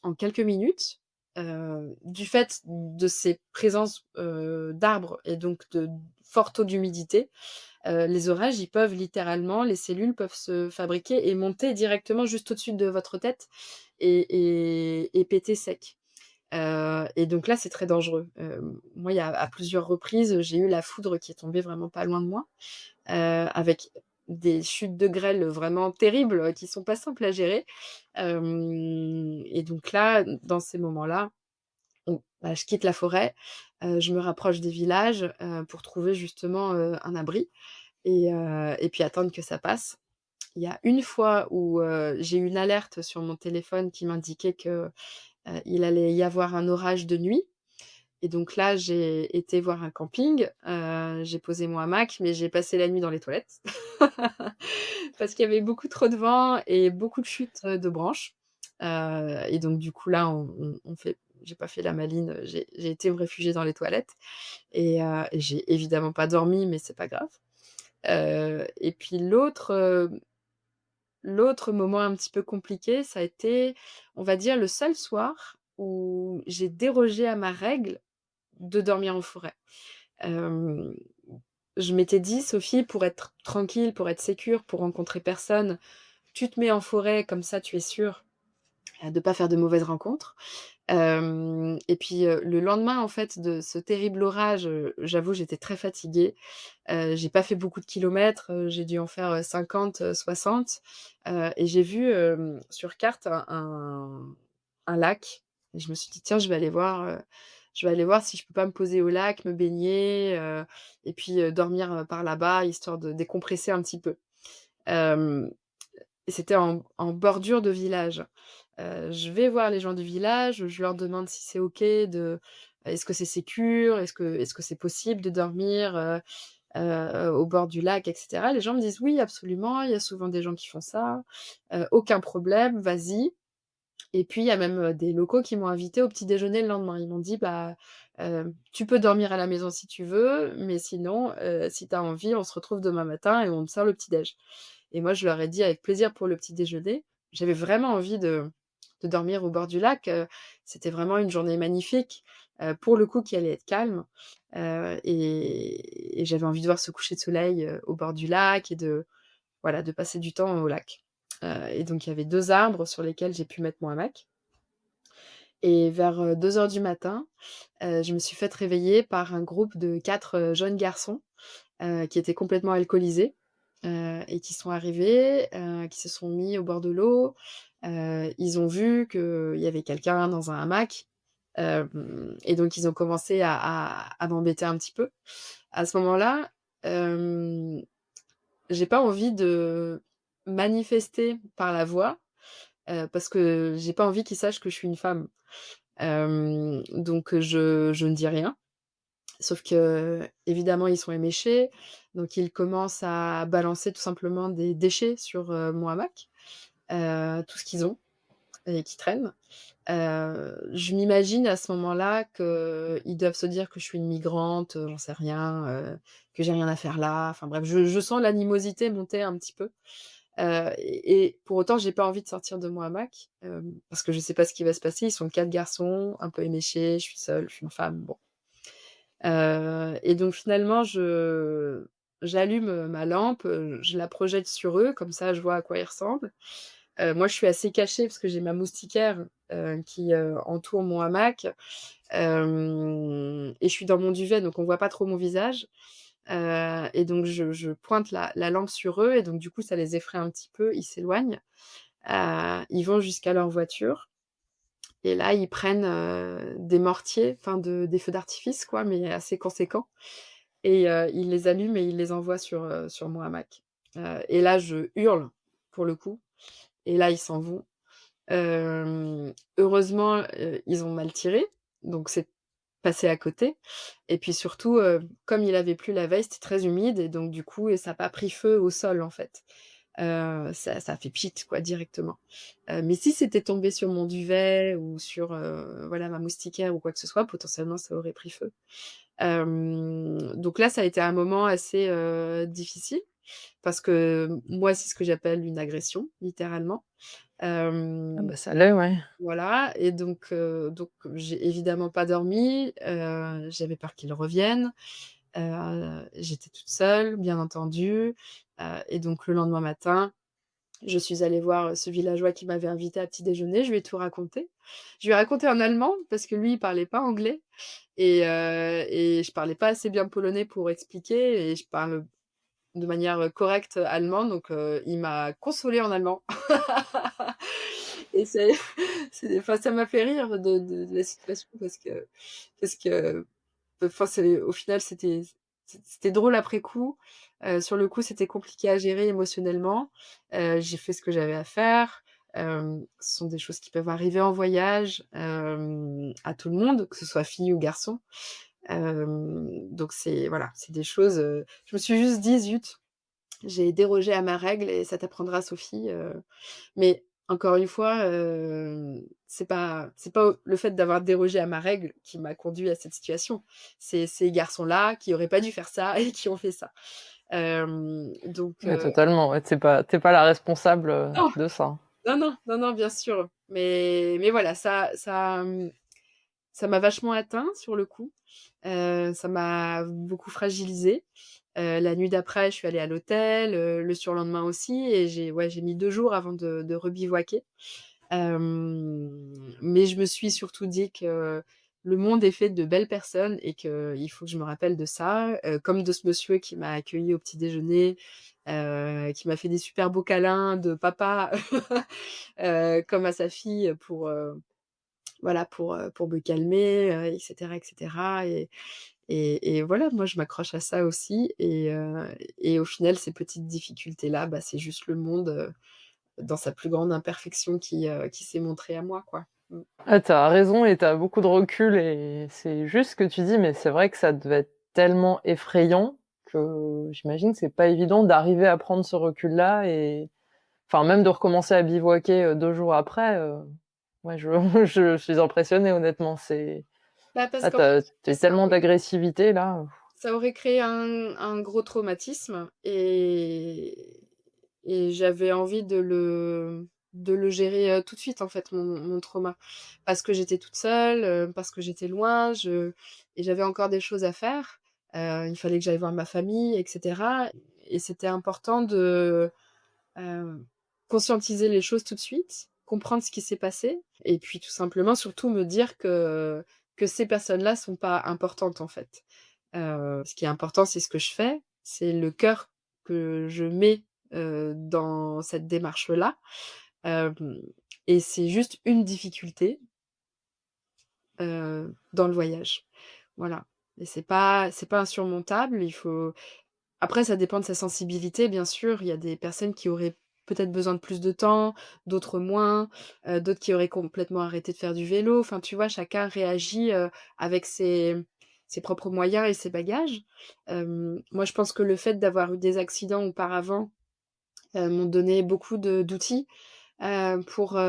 en quelques minutes, du fait de ces présences, d'arbres et donc de fort taux d'humidité. Les orages, ils peuvent littéralement les cellules peuvent se fabriquer et monter directement juste au-dessus de votre tête et péter sec. Et donc là, c'est très dangereux. Moi, il y a à plusieurs reprises, j'ai eu la foudre qui est tombée vraiment pas loin de moi, avec des chutes de grêle vraiment terribles, qui sont pas simples à gérer. Et donc là, dans ces moments-là, bah, je quitte la forêt, je me rapproche des villages, pour trouver justement, un abri et puis attendre que ça passe. Il y a une fois où, j'ai eu une alerte sur mon téléphone qui m'indiquait que, il allait y avoir un orage de nuit. Et donc là, j'ai été voir un camping, j'ai posé mon hamac, mais j'ai passé la nuit dans les toilettes. Parce qu'il y avait beaucoup trop de vent et beaucoup de chutes, de branches. Et donc du coup là, on fait j'ai pas fait la maline, j'ai été me réfugier dans les toilettes et j'ai évidemment pas dormi, mais c'est pas grave. Et puis l'autre moment un petit peu compliqué, ça a été, on va dire, le seul soir où j'ai dérogé à ma règle de dormir en forêt. Hem, je m'étais dit: «Sophie, pour être tranquille, pour être sécure, pour rencontrer personne, tu te mets en forêt, comme ça tu es sûre, de pas faire de mauvaises rencontres». Et puis, le lendemain, en fait, de ce terrible orage, j'avoue, j'étais très fatiguée. J'ai pas fait beaucoup de kilomètres, j'ai dû en faire, 50, 60, et j'ai vu, sur carte un lac et je me suis dit: «Tiens, je vais aller voir si je peux pas me poser au lac, me baigner, et puis, dormir, par là-bas, histoire de décompresser un petit peu». Hem Et c'était en bordure de village. Je vais voir les gens du village, je leur demande si c'est OK de est-ce que c'est sécure? Est-ce que c'est possible de dormir, au bord du lac et cetera? Les gens me disent: «Oui, absolument, il y a souvent des gens qui font ça, aucun problème, vas-y». Et puis il y a même, des locaux qui m'ont invitée au petit déjeuner le lendemain. Ils m'ont dit: «Bah, tu peux dormir à la maison si tu veux, mais sinon, si tu as envie, on se retrouve demain matin et on te sert le petit déj». Et moi, je leur ai dit avec plaisir pour le petit déjeuner. J'avais vraiment envie de dormir au bord du lac, c'était vraiment une journée magnifique, pour le coup qui allait être calme, et j'avais envie de voir ce coucher de soleil, au bord du lac et de voilà, de passer du temps au lac. Et donc il y avait 2 arbres sur lesquels j'ai pu mettre mon hamac et vers, 2 heures du matin, je me suis faite réveiller par un groupe de 4 jeunes garçons, qui étaient complètement alcoolisés, et qui sont arrivés, qui se sont mis au bord de l'eau. Ils ont vu qu'il y avait quelqu'un dans un hamac, et donc ils ont commencé à m'embêter un petit peu. À ce moment-là, hem, j'ai pas envie de manifester par la voix, parce que j'ai pas envie qu'ils sachent que je suis une femme. Donc je ne dis rien. Sauf qu'évidemment, ils sont éméchés, donc ils commencent à balancer tout simplement des déchets sur, mon hamac, tout ce qu'ils ont et qui traîne. Je m'imagine à ce moment-là qu'ils doivent se dire que je suis une migrante, j'en sais rien, que j'ai rien à faire là. Enfin bref, je sens l'animosité monter un petit peu, et pour autant, j'ai pas envie de sortir de mon hamac, parce que je sais pas ce qui va se passer. Ils sont 4 garçons, un peu éméchés, je suis seule, je suis une femme, bon. Et donc finalement, j'allume, ma lampe, je la projette sur eux, comme ça je vois à quoi ils ressemblent. Moi, je suis assez cachée parce que j'ai ma moustiquaire, qui, entoure mon hamac, et je suis dans mon duvet, donc on voit pas trop mon visage, et donc je pointe la lampe sur eux et donc du coup, ça les effraie un petit peu, ils s'éloignent. Ils vont jusqu'à leur voiture et là, ils prennent, des mortiers, enfin des feux d'artifice quoi, mais assez conséquents. Et il les allume et il les envoie sur mon hamac. Et là, je hurle, pour le coup et là, ils s'en vont. Heureusement, ils ont mal tiré, donc c'est passé à côté et puis surtout, comme il avait plu la veille, c'était très humide et donc du coup et ça a pas pris feu au sol, en fait. Ça a fait pchit quoi, directement. Mais si c'était tombé sur mon duvet ou sur, voilà, ma moustiquaire ou quoi que ce soit, potentiellement, ça aurait pris feu. Donc là, ça a été un moment assez, difficile parce que moi, c'est ce que j'appelle une agression, littéralement. Ah Hem, bah, ça l'est, ouais. voilà et donc j'ai évidemment pas dormi, j'avais peur qu'ils reviennent, j'étais toute seule, bien entendu, et donc le lendemain matin, je suis allée voir, ce villageois qui m'avait invitée à petit déjeuner, je lui ai tout raconté. Je lui ai raconté en allemand parce que lui, il parlait pas anglais et je parlais pas assez bien polonais pour expliquer et je parle de manière, correcte, allemand donc il m'a consolée en allemand et c'est enfin ça m'a fait rire de la situation parce que enfin c'est au final c'était drôle après coup, sur le coup c'était compliqué à gérer émotionnellement, j'ai fait ce que j'avais à faire, ce sont des choses qui peuvent arriver en voyage, à tout le monde, que ce soit fille ou garçon. Donc c'est voilà, c'est des choses, je me suis juste dit: «Zut, j'ai dérogé à ma règle et ça t'apprendra Sophie», mais encore une fois, c'est pas le fait d'avoir dérogé à ma règle qui m'a conduit à cette situation. C'est ces garçons-là qui auraient pas dû faire ça et qui ont fait ça. Donc Ouais, totalement, ouais, tu pas la responsable, non, de ça. non, non, non, non, bien sûr, mais voilà, ça m'a vachement atteint sur le coup. Ça m'a beaucoup fragilisée. La nuit d'après, je suis allée à l'hôtel, le surlendemain aussi et j'ai mis 2 jours avant de rebivouaquer. Mais je me suis surtout dit que le monde est fait de belles personnes et qu'il faut que je me rappelle de ça, comme de ce monsieur qui m'a accueilli au petit déjeuner, qui m'a fait des super beaux câlins de papa, comme à sa fille voilà, pour me calmer, et cetera et voilà, moi je m'accroche à ça aussi et au final ces petites difficultés-là, bah, c'est juste le monde, dans sa plus grande imperfection qui s'est montré à moi, quoi. Mmh. Ah, tu raison et t'as beaucoup de recul et c'est juste ce que tu dis, mais c'est vrai que ça devait être tellement effrayant que j'imagine que c'est pas évident d'arriver à prendre ce recul-là et enfin même de recommencer à bivouaquer, 2 jours après, ouais, je je suis impressionnée honnêtement, c'est Bah, parce ah, qu'en fait, tu ça tellement d'agressivité là. ça aurait créé un gros traumatisme et j'avais envie de le gérer, tout de suite, en fait, mon trauma. Parce que j'étais toute seule, parce que j'étais loin, et j'avais encore des choses à faire. Il fallait que j'aille voir ma famille et cetera et c'était important de, heu, conscientiser les choses tout de suite, comprendre ce qui s'est passé et puis tout simplement, surtout me dire que ces personnes-là sont pas importantes, en fait. Ce qui est important, c'est ce que je fais, c'est le cœur que je mets, dans cette démarche-là, hem et c'est juste une difficulté, dans le voyage. Voilà et c'est pas insurmontable, il faut après ça dépend de sa sensibilité, bien sûr. Il y a des personnes qui auraient peut-être besoin de plus de temps, d'autres moins, d'autres qui auraient complètement arrêté de faire du vélo. Enfin, tu vois, chacun réagit, avec ses propres moyens et ses bagages. Moi, je pense que le fait d'avoir eu des accidents auparavant, m'ont donné beaucoup de d'outils, pour,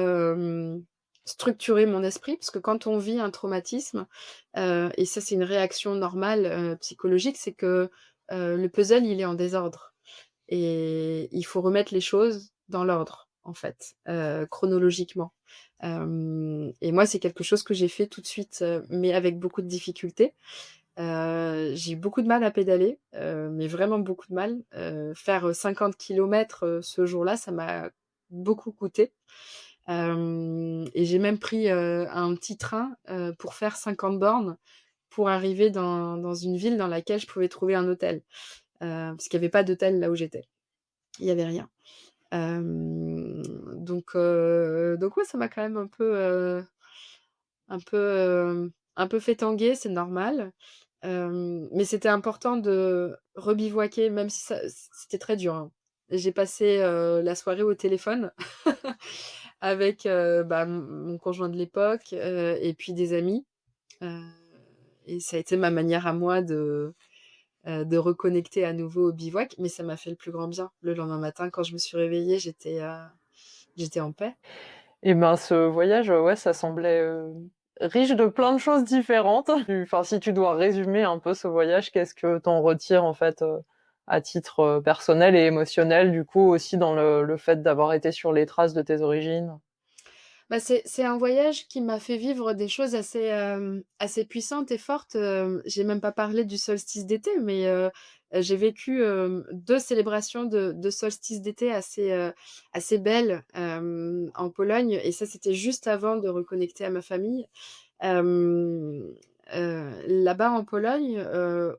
structurer mon esprit. Parce que quand on vit un traumatisme, et ça, c'est une réaction normale, psychologique, c'est que, le puzzle, il est en désordre et il faut remettre les choses dans l'ordre, en fait, chronologiquement. Et moi, c'est quelque chose que j'ai fait tout de suite, mais avec beaucoup de difficultés. J'ai eu beaucoup de mal à pédaler, mais vraiment beaucoup de mal. Faire, 50 kilomètres, ce jour-là, ça m'a beaucoup coûté. Et j'ai même pris, un petit train, pour faire 50 bornes, pour arriver dans une ville dans laquelle je pouvais trouver un hôtel. Parce qu'il y avait pas d'hôtel là où j'étais. Il y avait rien. Hem, donc ouais, ça m'a quand même un peu fait tanguer, c'est normal. Mais c'était important de rebivouaquer, même si c'était très dur, hein. J'ai passé, la soirée au téléphone avec, bah, mon conjoint de l'époque, et puis des amis, heu et ça a été ma manière à moi de reconnecter à nouveau au bivouac, mais ça m'a fait le plus grand bien. Le lendemain matin, quand je me suis réveillée, j'étais en paix. Et ben, ce voyage, ouais, ça semblait, riche de plein de choses différentes. Enfin, si tu dois résumer un peu ce voyage, qu'est-ce que tu en retires, en fait, à titre, personnel et émotionnel, du coup, aussi dans le fait d'avoir été sur les traces de tes origines? Bah, c'est un voyage qui m'a fait vivre des choses assez puissantes et fortes, j'ai même pas parlé du solstice d'été, mais j'ai vécu, 2 célébrations de solstice d'été assez belles, en Pologne et ça, c'était juste avant de reconnecter à ma famille. Hem, Là-bas en Pologne,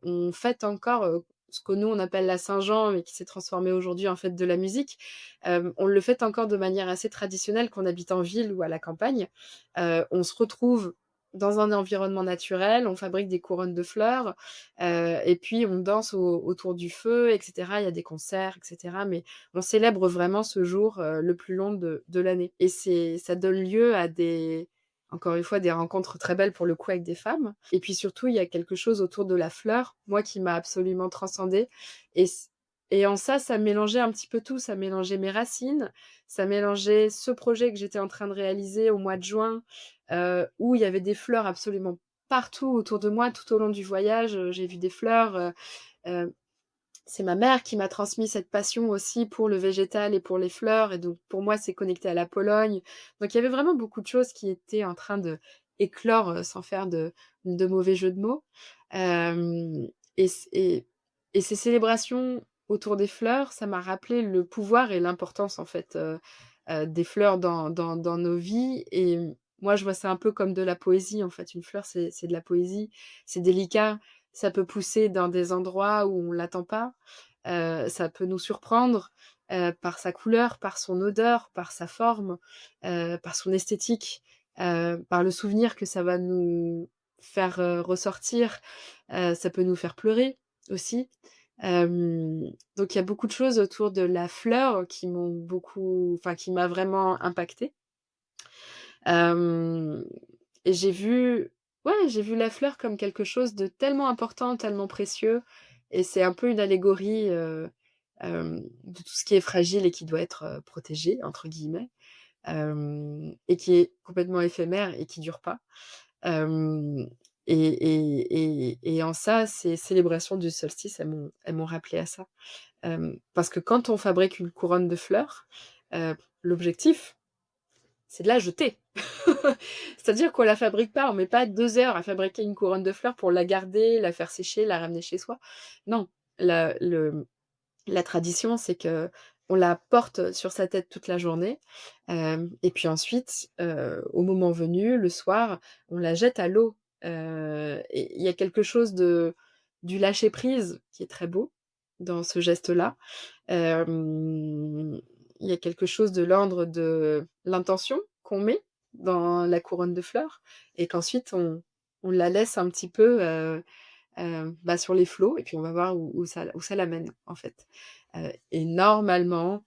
on fête encore, ce que nous on appelle la Saint-Jean, mais qui s'est transformé aujourd'hui en fête de la musique. On le fête encore de manière assez traditionnelle, qu'on habite en ville ou à la campagne. On se retrouve dans un environnement naturel, on fabrique des couronnes de fleurs, et puis on danse autour du feu et cetera. Il y a des concerts et cetera, mais on célèbre vraiment ce jour, le plus long de l'année et ça donne lieu à des encore une fois, des rencontres très belles pour le coup avec des femmes et puis surtout, il y a quelque chose autour de la fleur, moi qui m'a absolument transcendée et et en ça mélangeait un petit peu tout. Ça mélangeait mes racines, ça mélangeait ce projet que j'étais en train de réaliser au mois de juin, où il y avait des fleurs absolument partout autour de moi, tout au long du voyage, j'ai vu des fleurs, heu c'est ma mère qui m'a transmis cette passion aussi pour le végétal et pour les fleurs, et donc pour moi, c'est connecté à la Pologne. Donc il y avait vraiment beaucoup de choses qui étaient en train d'éclore, sans faire de mauvais jeux de mots. Hem et c et ces célébrations autour des fleurs, ça m'a rappelé le pouvoir et l'importance en fait, des fleurs dans nos vies, et moi, je vois ça un peu comme de la poésie en fait. Une fleur, c'est de la poésie, c'est délicat, ça peut pousser dans des endroits où on l'attend pas. Ça peut nous surprendre, par sa couleur, par son odeur, par sa forme, par son esthétique, par le souvenir que ça va nous faire, ressortir. Ça peut nous faire pleurer aussi. Hem, donc il y a beaucoup de choses autour de la fleur qui m'ont beaucoup enfin qui m'a vraiment impactée. Hem et j'ai vu la fleur comme quelque chose de tellement important, tellement précieux, et c'est un peu une allégorie, de tout ce qui est fragile et qui doit être, «protégé» entre guillemets, et qui est complètement éphémère et qui dure pas. Hem et en ça, ces célébrations du solstice, elles m'ont rappelé à ça. Parce que quand on fabrique une couronne de fleurs, l'objectif, c'est de la jeter. C'est-à-dire qu'on la fabrique pas, on met pas 2 heures à fabriquer une couronne de fleurs pour la garder, la faire sécher, la ramener chez soi. Non, la tradition, c'est qu'on la porte sur sa tête toute la journée, et puis ensuite, au moment venu, le soir, on la jette à l'eau, et il y a quelque chose du lâcher prise qui est très beau dans ce geste-là. Hem, il y a quelque chose de l'ordre de l'intention qu'on met dans la couronne de fleurs, et qu'ensuite on la laisse un petit peu, bah, sur les flots, et puis on va voir où ça l'amène, en fait. Et normalement,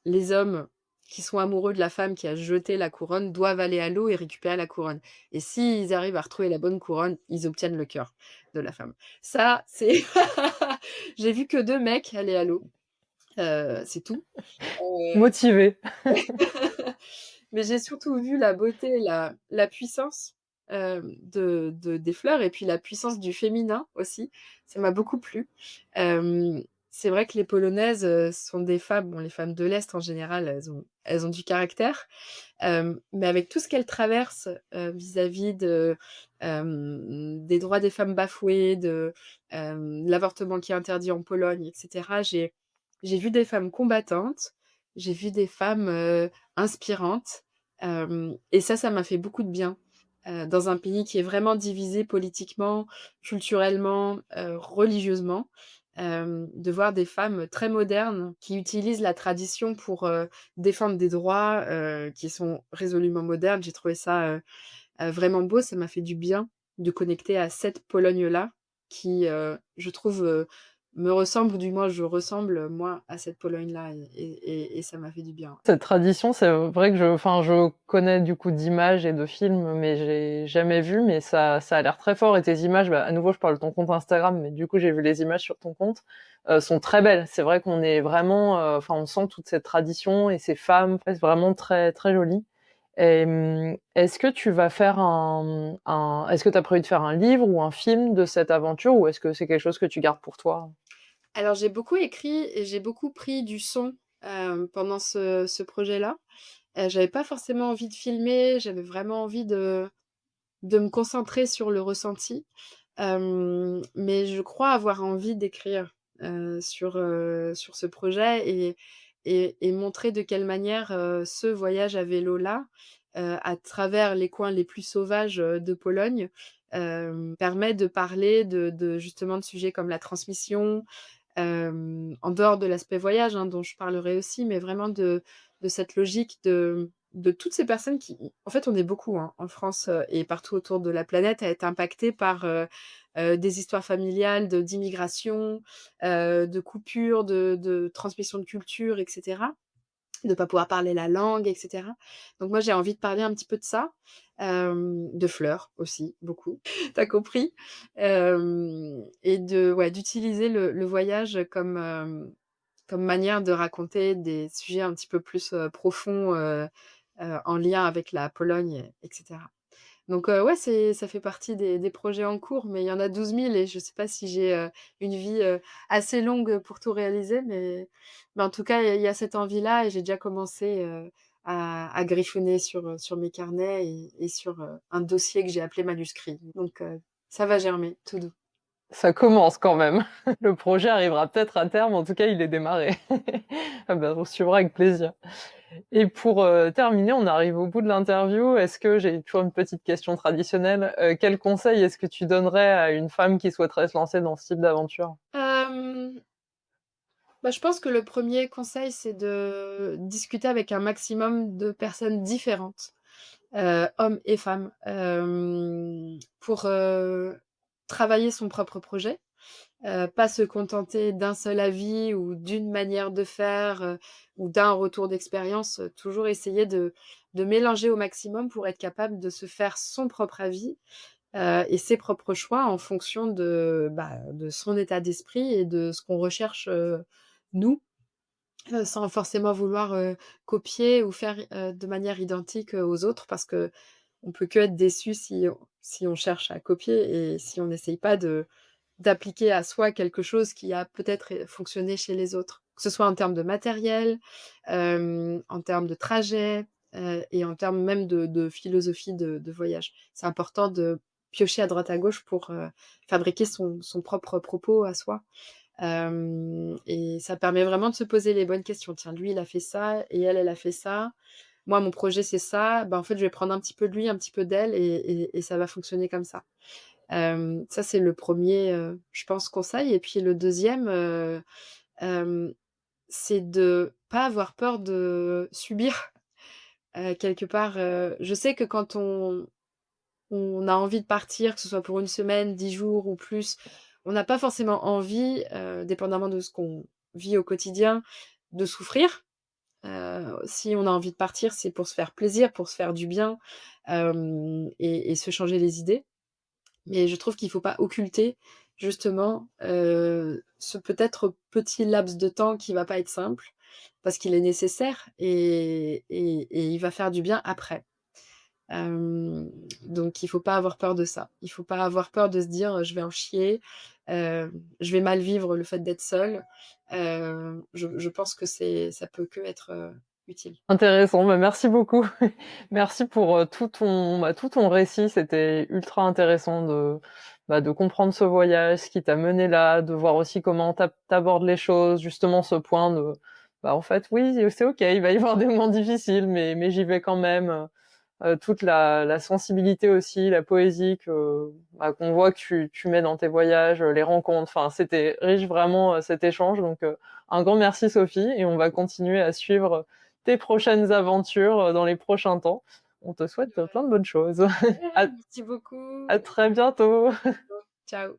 les hommes qui sont amoureux de la femme qui a jeté la couronne doivent aller à l'eau et récupérer la couronne, et s'ils arrivent à retrouver la bonne couronne, ils obtiennent le cœur de la femme. Ça, c'est j'ai vu que 2 mecs aller à l'eau, c'est tout. Heu, Motivée. mais j'ai surtout vu la beauté, la puissance, des fleurs, et puis la puissance du féminin aussi. Ça m'a beaucoup plu. Hem, c'est vrai que les Polonaises, sont des femmes, bon, les femmes de l'Est en général, elles ont du caractère, mais avec tout ce qu'elles traversent, vis-à-vis des droits des femmes bafoués, l'avortement qui est interdit en Pologne, et cetera. J'ai vu des femmes combattantes, j'ai vu des femmes, inspirantes, et ça m'a fait beaucoup de bien, dans un pays qui est vraiment divisé politiquement, culturellement, religieusement, de voir des femmes très modernes qui utilisent la tradition pour, défendre des droits, qui sont résolument modernes. J'ai trouvé ça, vraiment beau, ça m'a fait du bien de connecter à cette Pologne-là qui, je trouve, me ressemble, ou du moins je ressemble, moi, à cette Pologne-là, et ça m'a fait du bien. Cette tradition, c'est vrai que je connais du coup d'images et de films, mais j'ai jamais vu, mais ça a l'air très fort et tes images, bah, à nouveau, je parle de ton compte Instagram, mais du coup, j'ai vu les images sur ton compte, sont très belles. C'est vrai qu'on est vraiment, enfin, on sent toute cette tradition et ces femmes, c'est vraiment très, très joli. Et est-ce que tu vas faire est-ce que tu as prévu de faire un livre ou un film de cette aventure ou est-ce que c'est quelque chose que tu gardes pour toi? Alors j'ai beaucoup écrit et j'ai beaucoup pris du son, pendant ce projet-là. J'avais pas forcément envie de filmer, j'avais vraiment envie de me concentrer sur le ressenti. Mais je crois avoir envie d'écrire, sur ce projet, et montrer de quelle manière, ce voyage à vélo-là, à travers les coins les plus sauvages, de Pologne, permet de parler de justement de sujets comme la transmission, en dehors de l'aspect voyage, hein, dont je parlerai aussi, mais vraiment de cette logique de toutes ces personnes qui en fait, on est beaucoup, hein, en France, et partout autour de la planète à être impactés par, des histoires familiales d'immigration, de coupures, de transmission de culture, et cetera. De pas pouvoir parler la langue, et cetera. Donc moi, j'ai envie de parler un petit peu de ça, de fleurs aussi, beaucoup, tu as compris. Et ouais, d'utiliser le voyage comme, comme manière de raconter des sujets un petit peu plus, profonds, en lien avec la Pologne et cetera. Donc ouais, ça fait partie des projets en cours, mais il y en a 12 000 et je sais pas si j'ai, une vie, assez longue pour tout réaliser, mais en tout cas, il y a cette envie-là et j'ai déjà commencé, à griffonner sur mes carnets et sur, un dossier que j'ai appelé manuscrit. Donc ça va germer, tout doux. Ça commence quand même. Le projet arrivera peut-être à terme, en tout cas, il est démarré. Ah bah, on suivra avec plaisir. Et pour terminer, on arrive au bout de l'interview. Est-ce que j'ai toujours une petite question traditionnelle? Quel conseil est-ce que tu donnerais à une femme qui souhaiterait se lancer dans ce type d'aventure? Hem, Bah, je pense que le premier conseil, c'est de discuter avec un maximum de personnes différentes, hommes et femmes, pour, travailler son propre projet. Pas se contenter d'un seul avis ou d'une manière de faire, ou d'un retour d'expérience, toujours essayer de mélanger au maximum pour être capable de se faire son propre avis, et ses propres choix en fonction de son état d'esprit et de ce qu'on recherche, nous, sans forcément vouloir, copier ou faire, de manière identique, aux autres parce qu'on peut qu'être déçu si on cherche à copier et si on n'essaye pas d'appliquer à soi quelque chose qui a peut-être, fonctionné chez les autres. Que ce soit en termes de matériel, en termes de trajet, et en termes même de philosophie de voyage. C'est important de piocher à droite à gauche pour, fabriquer son propre propos à soi. Et ça permet vraiment de se poser les bonnes questions. Tiens, lui, il a fait ça et elle a fait ça. Moi, mon projet, c'est ça. Ben, en fait, je vais prendre un petit peu de lui, un petit peu d'elle et ça va fonctionner comme ça. Ça, c'est le premier, je pense, conseil et puis le deuxième, hem, c'est de pas avoir peur de subir, quelque part, je sais que quand on a envie de partir, que ce soit pour une semaine, 10 jours ou plus, on n'a pas forcément envie, dépendamment de ce qu'on vit au quotidien, de souffrir. Si on a envie de partir, c'est pour se faire plaisir, pour se faire du bien, et se changer les idées. Mais je trouve qu'il faut pas occulter justement, ce peut-être petit laps de temps qui va pas être simple, parce qu'il est nécessaire et il va faire du bien après. Hem, donc il faut pas avoir peur de ça. Il faut pas avoir peur de se dire: «Je vais en chier, je vais mal vivre le fait d'être seul». Je pense que ça peut que être, utile. Intéressant, bah, merci beaucoup. Merci pour tout ton récit. C'était ultra intéressant de comprendre ce voyage, ce qui t'a mené là, de voir aussi comment t'abordes les choses, justement ce point de, bah, en fait, oui, c'est OK, il va y avoir des moments difficiles, mais j'y vais quand même. Toute la sensibilité aussi, la poésie bah, qu'on voit que tu mets dans tes voyages, les rencontres. Enfin, c'était riche vraiment cet échange. Donc, un grand merci Sophie, et on va continuer à suivre tes prochaines aventures dans les prochains temps. On te souhaite plein de bonnes choses. À, Merci beaucoup. à très bientôt. Ciao.